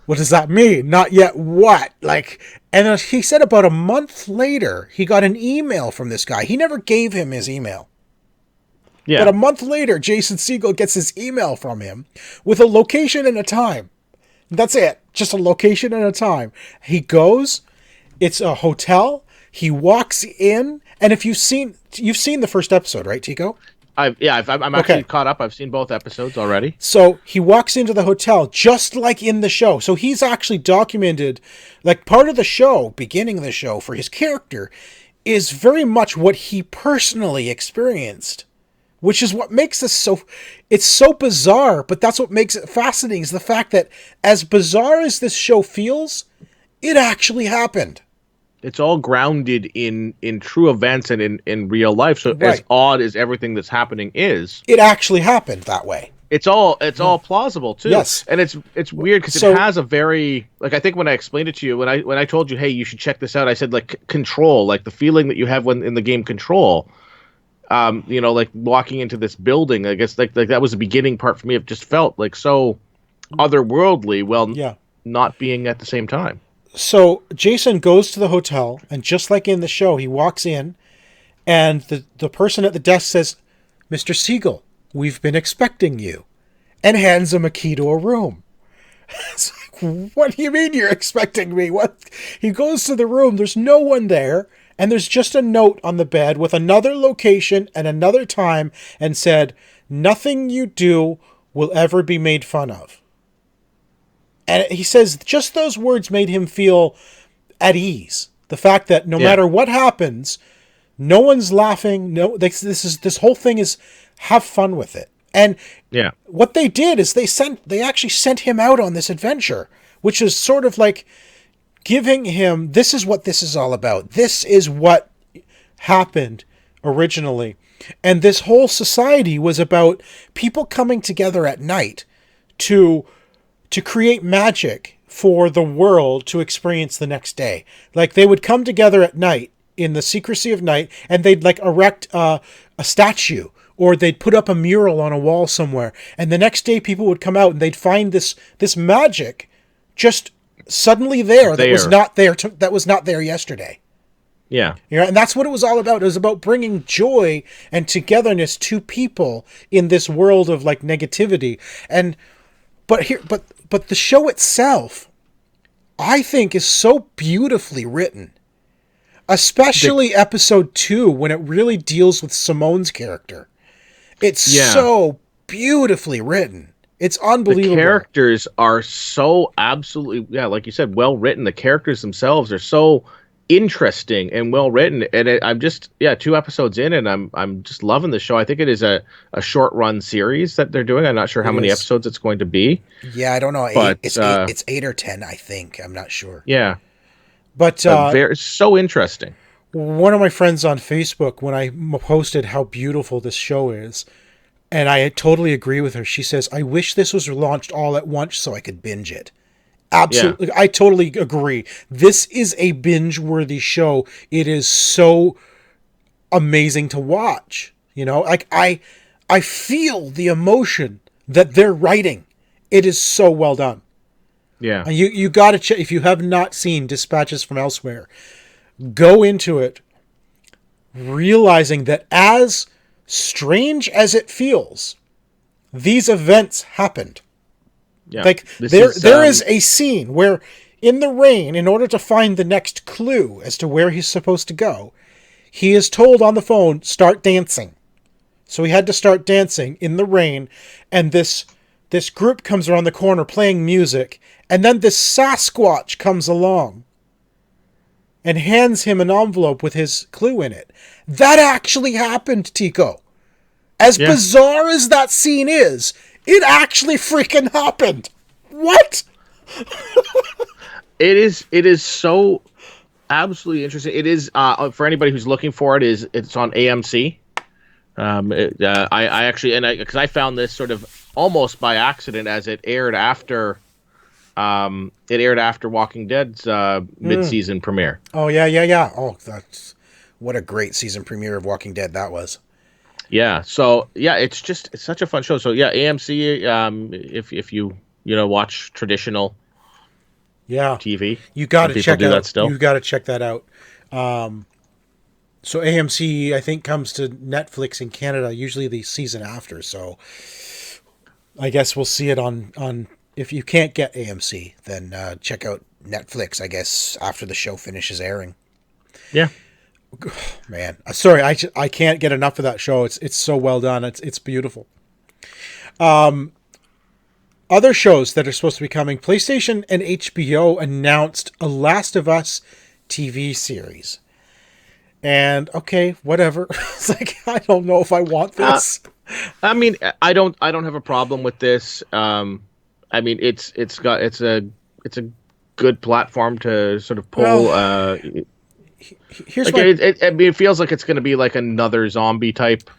what does that mean? Not yet what? And he said about a month later, he got an email from this guy. He never gave him his email. Yeah. But a month later, Jason Segel gets his email from him with a location and a time. That's it. Just a location and a time. He goes, it's a hotel. He walks in, and if you've seen the first episode, right, Tycko? I'm actually caught up. I've seen both episodes already. So he walks into the hotel just like in the show. So he's actually documented, like part of the show, beginning of the show for his character, is very much what he personally experienced, which is what makes this it's so bizarre, but that's what makes it fascinating, is the fact that as bizarre as this show feels, it actually happened. It's all grounded in true events and in real life. So as odd as everything that's happening is, it actually happened that way. It's all plausible too. Yes. And it's weird because it has a very, like, I think when I explained it to you, when I told you, hey, you should check this out, I said, like, Control, like the feeling that you have when in the game Control, like walking into this building, I guess like that was the beginning part for me. It just felt like so otherworldly, not being at the same time. So Jason goes to the hotel, and just like in the show, he walks in, and the person at the desk says, Mr. Segel, we've been expecting you, and hands him a key to a room. It's like, What do you mean you're expecting me? What? He goes to the room. There's no one there. And there's just a note on the bed with another location and another time and said, nothing you do will ever be made fun of. And he says just those words made him feel at ease. The fact that no matter what happens, no one's laughing. No, this whole thing is have fun with it. And what they did is they actually sent him out on this adventure, which is sort of like giving him, this is what this is all about. This is what happened originally. And this whole society was about people coming together at night to create magic for the world to experience the next day. Like they would come together at night in the secrecy of night and they'd like erect a statue, or they'd put up a mural on a wall somewhere. And the next day people would come out and they'd find this magic just suddenly there. That was not there yesterday. Yeah. You know, and that's what it was all about. It was about bringing joy and togetherness to people in this world of like negativity. And but the show itself, I think, is so beautifully written. Especially episode 2, when it really deals with Simone's character. It's so beautifully written. It's unbelievable. The characters are so absolutely, like you said, well written. The characters themselves are so interesting and well written. And I'm just 2 episodes in, and I'm just loving the show. I think it is a short run series that they're doing. I'm not sure how many episodes it's going to be. Yeah, I don't know. But, it's 8 or 10, I think. I'm not sure. Yeah, but so interesting. One of my friends on Facebook, when I posted how beautiful this show is, and I totally agree with her. She says, I wish this was launched all at once so I could binge it. Absolutely. Yeah. I totally agree. This is a binge-worthy show. It is so amazing to watch. You know, like I feel the emotion that they're writing. It is so well done. Yeah. And you got to check. If you have not seen Dispatches from Elsewhere, go into it realizing that as strange as it feels, these events happened. Yeah. Like there is a scene where in the rain, in order to find the next clue as to where he's supposed to go, he is told on the phone, start dancing. So he had to start dancing in the rain, and this group comes around the corner playing music, and then this Sasquatch comes along and hands him an envelope with his clue in it. That actually happened, Tycko. As bizarre as that scene is, it actually freaking happened. What? It is so absolutely interesting. It is for anybody who's looking for it. It's on AMC. I actually, because I found this sort of almost by accident, as it aired after Walking Dead's mid-season premiere. Oh yeah. Oh, that's what a great season premiere of Walking Dead that was. Yeah. So it's such a fun show. So AMC. If you watch traditional TV, you got to check that still. You got to check that out. So AMC, I think, comes to Netflix in Canada usually the season after. So I guess we'll see it on. If you can't get AMC, then check out Netflix, I guess, after the show finishes airing. Yeah. Man, sorry, I can't get enough of that show. It's so well done. It's beautiful. Other shows that are supposed to be coming, PlayStation and HBO announced a Last of Us TV series. And okay, whatever. It's like, I don't know if I want this. I mean, I don't have a problem with this. I mean, it's a good platform to sort of pull. Here's it feels like it's going to be like another zombie type.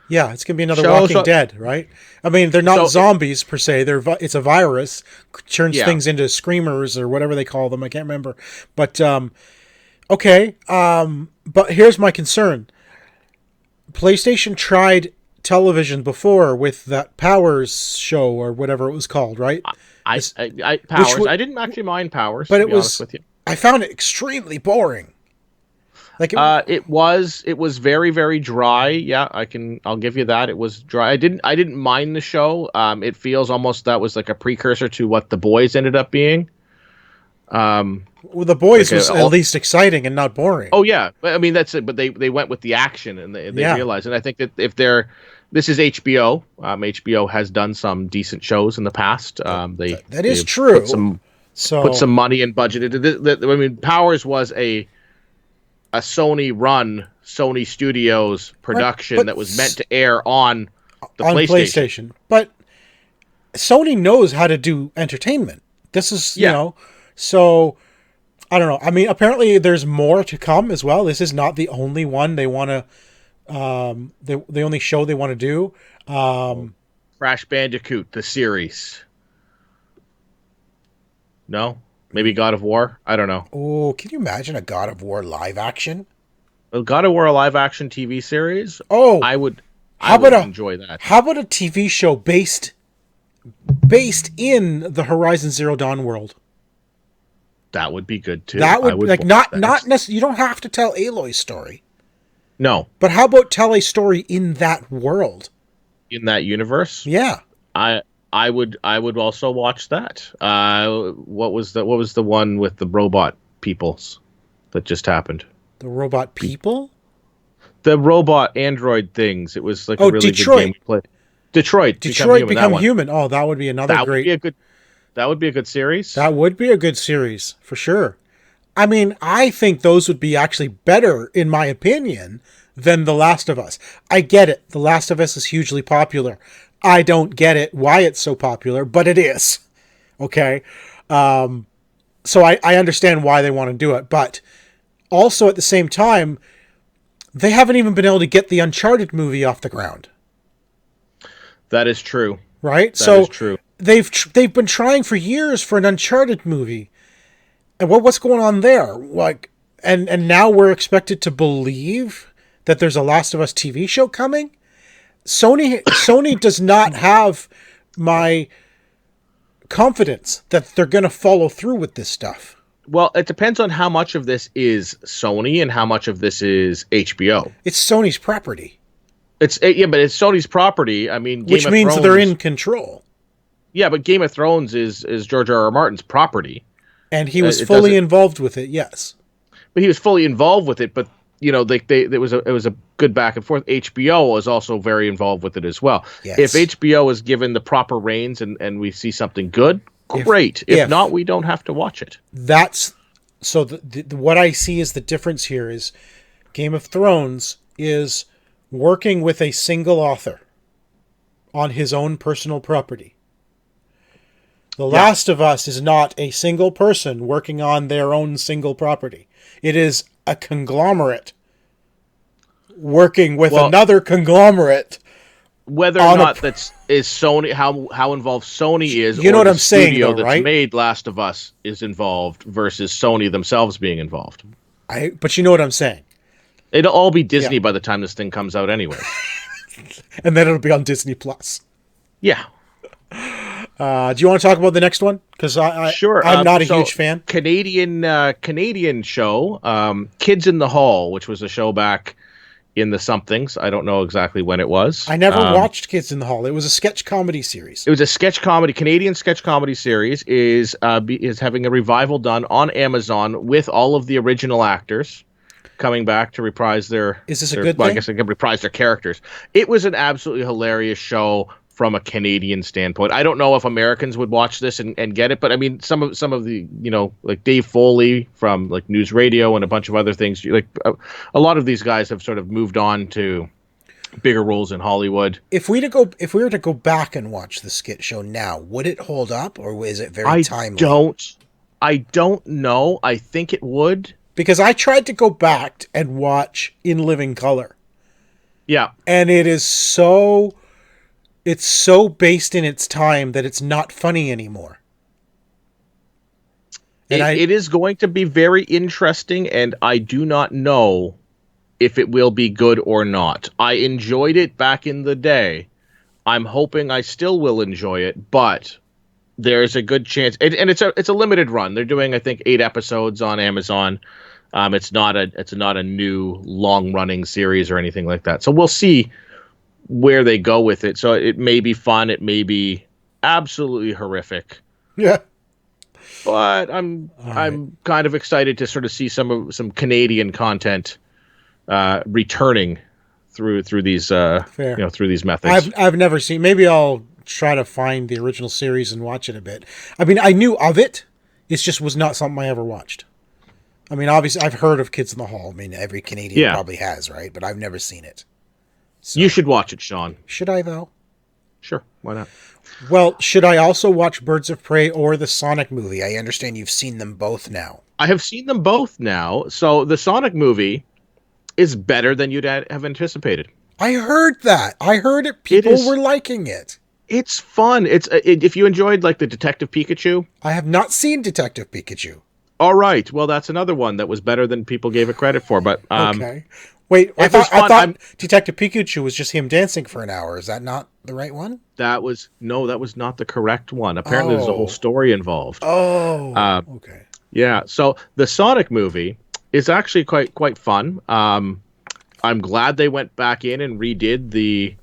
Yeah, it's going to be another Walking Dead, right? I mean, they're not zombies per se. It's a virus, turns things into screamers or whatever they call them. I can't remember. But okay. But here's my concern. PlayStation tried television before with that Powers show or whatever it was called, right? Powers. I didn't actually mind Powers, but to be honest with you. I found it extremely boring. Like It was very, very dry. Yeah, I'll give you that. It was dry. I didn't mind the show. It feels almost that was like a precursor to what The Boys ended up being. well, The Boys Like was at least exciting and not boring. oh yeah, I mean that's it. But they went with the action and they Yeah. realized, and I think that if they're this is HBO. HBO has done some decent shows in the past. That is they've true. put some money and budget into this. I mean, Powers was a Sony run, Sony Studios production but that was meant to air on the on PlayStation. But Sony knows how to do entertainment. This is, you Yeah. know, so I don't know. I mean, apparently there's more to come as well. This is not the only one they want to, the only show they want to do. Crash Bandicoot, the series. No? Maybe God of War? I don't know. Oh, can you imagine a God of War live action? Well, God of War a live action TV series? Oh, I would enjoy that. How about a TV show based in the Horizon Zero Dawn world? That would be good too. That would, like, not that. necessarily. You don't have to tell Aloy's story, No, but how about tell a story in that world? in that universe. Yeah. I would also watch that. What was the one with the robot peoples that just happened? The robot people? The robot android things. It was like a really Detroit. good game we played. Detroit Become Human. Oh, that would be another That great. would be a good series. That would be a good series for sure. I mean, I think those would be actually better, in my opinion, than The Last of Us. I get it. The Last of Us is hugely popular. I don't get it why it's so popular, but it is. Okay. So I understand why they want to do it, but also at the same time, they haven't even been able to get the Uncharted movie off the ground. That is true. Right? That is true. They've been trying for years for an Uncharted movie. And what's going on there? Like, and now we're expected to believe that there's a Last of Us TV show coming? Sony does not have my confidence that they're going to follow through with this stuff. Well, it depends on how much of this is Sony and how much of this is HBO. It's Sony's property. But it's Sony's property. I mean, Which means they're in control. Yeah, but Game of Thrones is George R.R. Martin's property. And he was fully involved with it, yes. But he was fully involved with it, but you know, it was a good back and forth. HBO was also very involved with it as well. Yes. If HBO is given the proper reins and we see something good, great. If not, we don't have to watch it. That's so. What I see is the difference here is Game of Thrones is working with a single author on his own personal property. The Last of Us is not a single person working on their own single property. It is a conglomerate working with another conglomerate. Whether or not that's is Sony, how involved Sony is, you know what I'm saying, studio though, right? That's made Last of Us is involved versus Sony themselves being involved. But you know what I'm saying. It'll all be Disney by the time this thing comes out, anyway. And then it'll be on Disney Plus. Yeah. Do you want to talk about the next one? Because sure. I'm not a huge fan. Canadian show, Kids in the Hall, which was a show back in the somethings. I don't know exactly when it was. I never watched Kids in the Hall. It was a sketch comedy series. It was a Canadian sketch comedy series. Is having a revival done on Amazon with all of the original actors coming back to reprise their. Is this a good thing? I guess they can reprise their characters. It was an absolutely hilarious show from a Canadian standpoint. I don't know if Americans would watch this and get it, but I mean, some of the, you know, like Dave Foley from like News Radio and a bunch of other things, like a lot of these guys have sort of moved on to bigger roles in Hollywood. If we were to go back and watch the skit show now, would it hold up, or is it very timely? I don't know. I think it would. Because I tried to go back and watch In Living Color. Yeah. And it's so based in its time that it's not funny anymore. And it is going to be very interesting, and I do not know if it will be good or not. I enjoyed it back in the day. I'm hoping I still will enjoy it, but there's a good chance. And it's a limited run. They're doing, I think, 8 episodes on Amazon. It's not a new long running series or anything like that. So we'll see where they go with it. So it may be fun. It may be absolutely horrific. Yeah. But I'm kind of excited to sort of see some Canadian content returning through these through these methods. I've never seen. Maybe I'll try to find the original series and watch it a bit. I mean, I knew of it. It just was not something I ever watched. I mean, obviously, I've heard of Kids in the Hall. I mean, every Canadian probably has, right? But I've never seen it. So, you should watch it, Sean. Should I, though? Sure, why not? Well, should I also watch Birds of Prey or the Sonic movie? I understand you've seen them both now. I have seen them both now. So the Sonic movie is better than you'd have anticipated. I heard that. I heard it. People were liking it. It's fun. If you enjoyed like the Detective Pikachu. I have not seen Detective Pikachu. All right. Well, that's another one that was better than people gave it credit for. But okay. Wait, I thought Detective Pikachu was just him dancing for an hour. Is that not the right one? That was not the correct one. Apparently, there's a whole story involved. Oh, okay. Yeah. So the Sonic movie is actually quite fun. I'm glad they went back in and redid the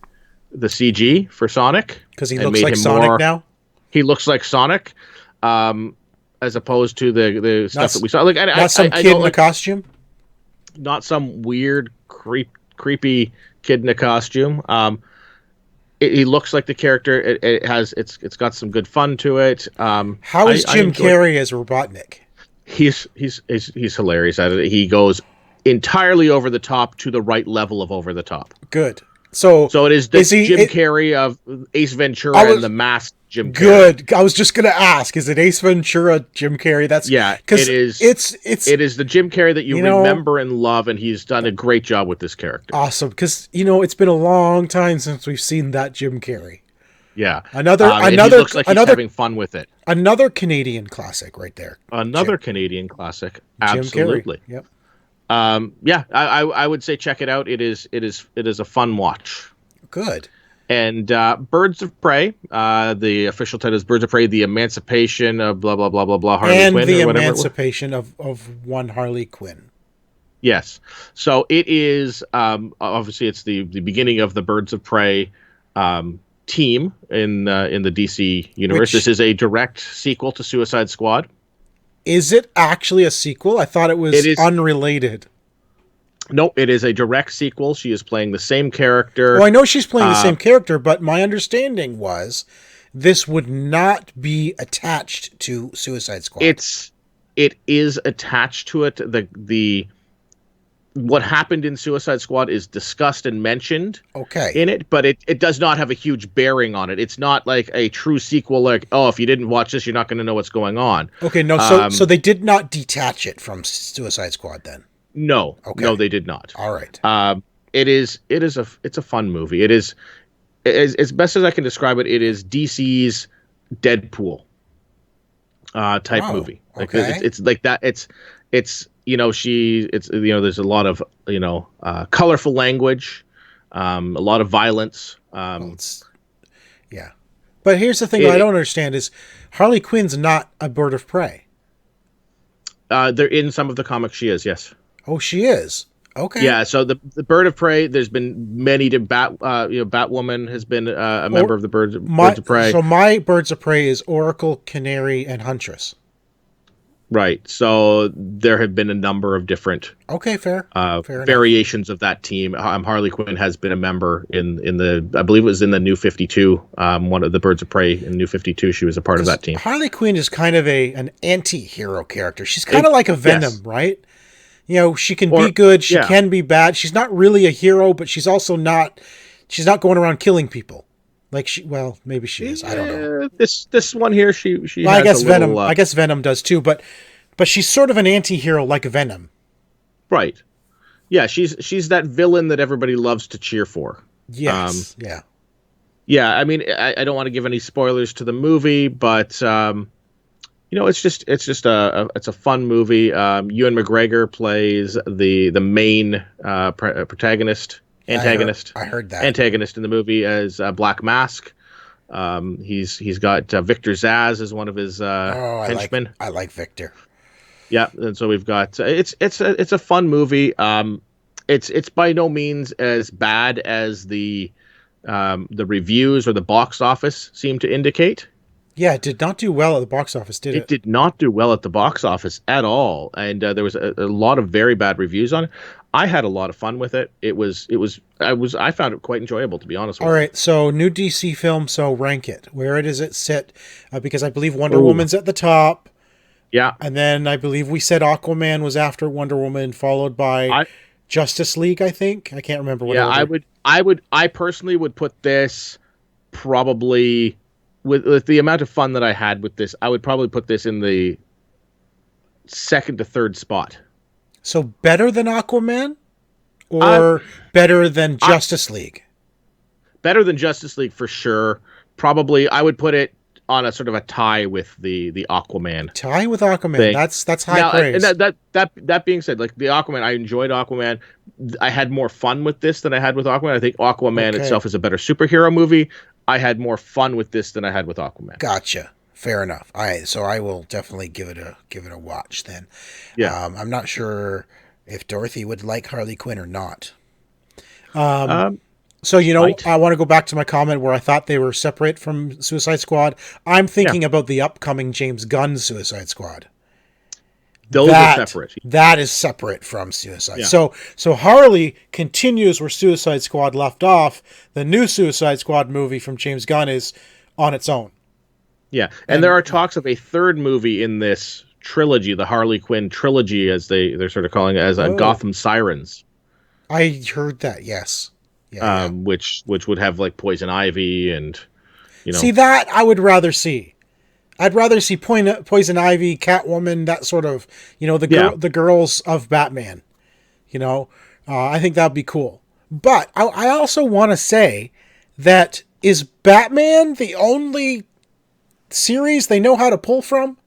CG for Sonic because he looks like Sonic now. He looks like Sonic, as opposed to the stuff that we saw. Like, not some kid in a costume. Not some weird, creepy kid in a costume. He looks like the character. It's got some good fun to it. How is Jim Carrey as Robotnik? He's hilarious at it. He goes entirely over the top to the right level of over the top. Good. So it is the Jim Carrey of Ace Ventura and the Masked Jim Carrey. Good. I was just gonna ask, is it Ace Ventura, Jim Carrey? That's it is. It is the Jim Carrey that you remember and love, and he's done a great job with this character. Awesome, because it's been a long time since we've seen that Jim Carrey. Yeah, another he looks like he's having fun with it. Another Canadian classic, right there. Canadian classic, absolutely. Jim Carrey. Yep. I would say check it out. It is a fun watch. Good. And Birds of Prey, the official title is Birds of Prey: The Emancipation of blah blah blah blah blah Harley and Quinn, the or whatever emancipation of one Harley Quinn. Yes. So it is obviously it's the beginning of the Birds of Prey team in the DC universe. This is a direct sequel to Suicide Squad. Is it actually a sequel? I thought it was unrelated. Nope, it is a direct sequel. She is playing the same character. Well, I know she's playing the same character, but my understanding was this would not be attached to Suicide Squad. It is attached to it. What happened in Suicide Squad is discussed and mentioned in it, but it does not have a huge bearing on it. It's not like a true sequel, like, oh, if you didn't watch this, you're not going to know what's going on. Okay, no, so they did not detach it from Suicide Squad then? No. Okay. No, they did not. All right. It's a fun movie. It is, as best as I can describe it, it is DC's Deadpool type movie. Like it's like that. It's there's a lot of colorful language, a lot of violence. Yeah, but here's the thing I don't understand is Harley Quinn's not a bird of prey. They're in some of the comics. She is, yes. Oh, she is. Okay. Yeah. So the bird of prey. There's been many to Batwoman has been a member of the birds of prey. So my birds of prey is Oracle, Canary, and Huntress. Right. So there have been a number of different fair variations of that team. Harley Quinn has been a member in the I believe it was in the New 52, one of the Birds of Prey in New 52. She was a part of that team. Harley Quinn is kind of an anti-hero character. She's kind of like a Venom, right? She can be good, she can be bad. She's not really a hero, but she's also not going around killing people. Like maybe she is. I don't know. This one here, she. Well, I guess Venom. I guess Venom does too, but she's sort of an anti-hero like Venom. Right. Yeah, she's that villain that everybody loves to cheer for. Yes. Yeah. I mean, I don't want to give any spoilers to the movie, but it's a fun movie. Ewan McGregor plays the main antagonist. I heard that. Antagonist in the movie as Black Mask. He's got Victor Zsasz as one of his henchmen. I like Victor. Yeah, and so we've got it's a fun movie. It's by no means as bad as the reviews or the box office seem to indicate. Yeah, it did not do well at the box office, did It it? did not do well at the box office at all, and there was a lot of very bad reviews on it. I had a lot of fun with it. I found it quite enjoyable, to be honest All with right, so new DC film, so rank it. Where does it sit? Because I believe Wonder you. Ooh, Woman's at the top, yeah, and then I believe we said Aquaman was after Wonder Woman, followed by I Justice League, I think. I can't remember what yeah, order. I personally would put this probably with the amount of fun that I had with this, I would probably put this in the second to third spot. So better than Aquaman Uh, or better than I, Justice League? better than Justice League for sure. Probably I would put it on a sort of a tie with the Aquaman Tie with Aquaman. thing. That's high Now, and praise. that being said, like the Aquaman, I enjoyed Aquaman. I had more fun with this than I had with Aquaman. I think Aquaman Okay. itself is a better superhero movie. I had more fun with this than I had with Aquaman. Gotcha. Fair enough. So I will definitely give it a watch then. Yeah. I'm not sure if Dorothy would like Harley Quinn or not. Um, So, might. I want to go back to my comment where I thought they were separate from Suicide Squad. I'm Yeah. thinking about the upcoming James Gunn Suicide Squad. Those are separate. That is separate from Suicide. Yeah. So Harley continues where Suicide Squad left off. The new Suicide Squad movie from James Gunn is on its own. Yeah. And there are talks of a third movie in this trilogy, the Harley Quinn trilogy, as they're sort of calling it, as Oh. Gotham Sirens. I heard that. Yes. Yeah. Which would have like Poison Ivy and See, that I would rather see. I'd rather see Poison Ivy, Catwoman, that sort of, the girls of Batman. I think that'd be cool. But I also want to say that is Batman the only series they know how to pull from?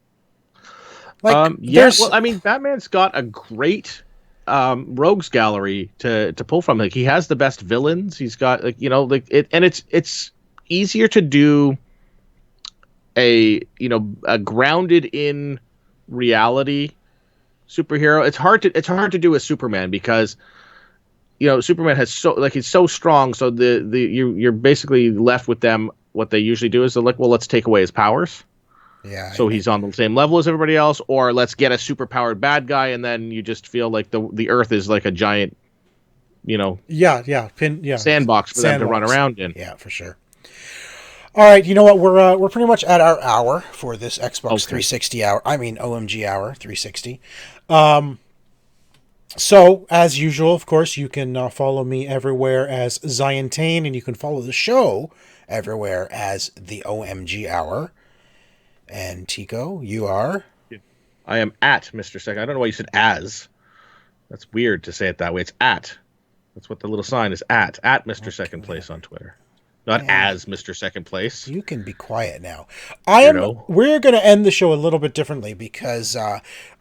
Like, yeah. Well, I mean, Batman's got a great rogues gallery to pull from. Like he has the best villains. He's got and it's easier to do a grounded in reality superhero. It's hard to do a Superman because Superman has he's so strong, so you're basically left with them. What they usually do is they're like, well, let's take away his powers. Yeah. So he's on the same level as everybody else, or let's get a superpowered bad guy, and then you just feel like the Earth is like a giant, sandbox for them to run around in. Yeah, for sure. All right, you know what? We're pretty much at our hour for this Xbox 360 hour. I mean, OMG hour 360. So, as usual, of course, you can follow me everywhere as Zientane, and you can follow the show everywhere as the OMG hour. And Tycko, you are? I am at Mr. Second. I don't know why you said as. That's weird to say it that way. It's at. That's what the little sign is at Mr. Second Place on Twitter. Not as Mr. Second Place. You can be quiet now. We're going to end the show a little bit differently because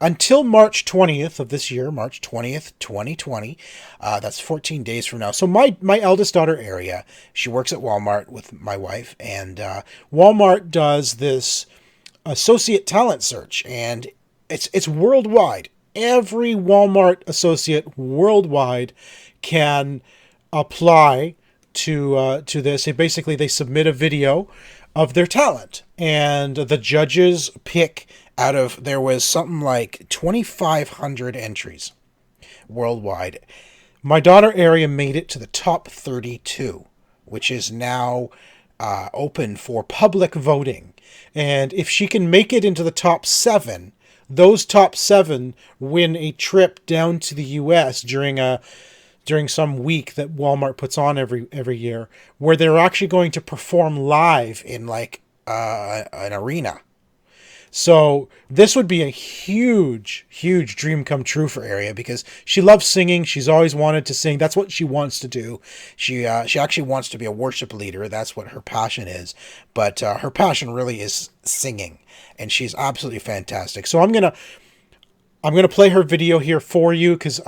until March 20th of this year, March 20th, 2020, that's 14 days from now. So my eldest daughter, Aria, she works at Walmart with my wife, and Walmart does this associate talent search, and it's worldwide. Every Walmart associate worldwide can apply to this. They submit a video of their talent, and the judges pick there was something like 2,500 entries worldwide. My daughter Aria made it to the top 32, which is now open for public voting. And if she can make it into the top 7, those top 7 win a trip down to the U.S. during some week that Walmart puts on every year, where they're actually going to perform live in like an arena. So this would be a huge, huge dream come true for Aria because she loves singing. She's always wanted to sing. That's what she wants to do. She actually wants to be a worship leader. That's what her passion is. But her passion really is singing, and she's absolutely fantastic. So I'm gonna play her video here for you because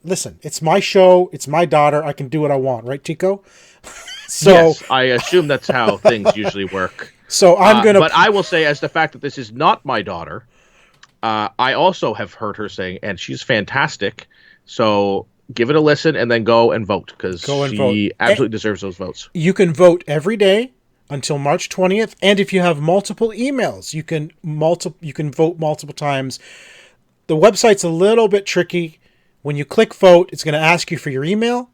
listen, it's my show, it's my daughter. I can do what I want, right, Tycko? So yes, I assume that's how things usually work. So I'm gonna. But I will say, as the fact that this is not my daughter, I also have heard her saying, and she's fantastic. So give it a listen and then go and vote because Go and vote. she absolutely deserves those votes. You can vote every day until March 20th, and if you have multiple emails, you can vote multiple times. The website's a little bit tricky. When you click vote, it's going to ask you for your email.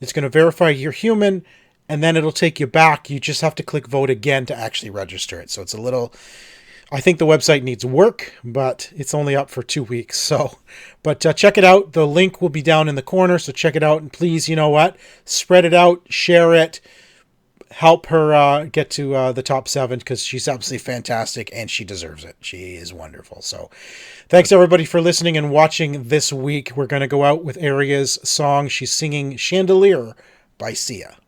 It's going to verify you're human, and then it'll take you back. You just have to click vote again to actually register it. So it's a little... I think the website needs work, but it's only up for 2 weeks. So, but check it out. The link will be down in the corner. So check it out. And please, you know what? Spread it out, share it, help her get to the top 7 because she's absolutely fantastic and she deserves it. She is wonderful. So thanks everybody for listening and watching this week. We're going to go out with Aria's song. She's singing Chandelier by Sia.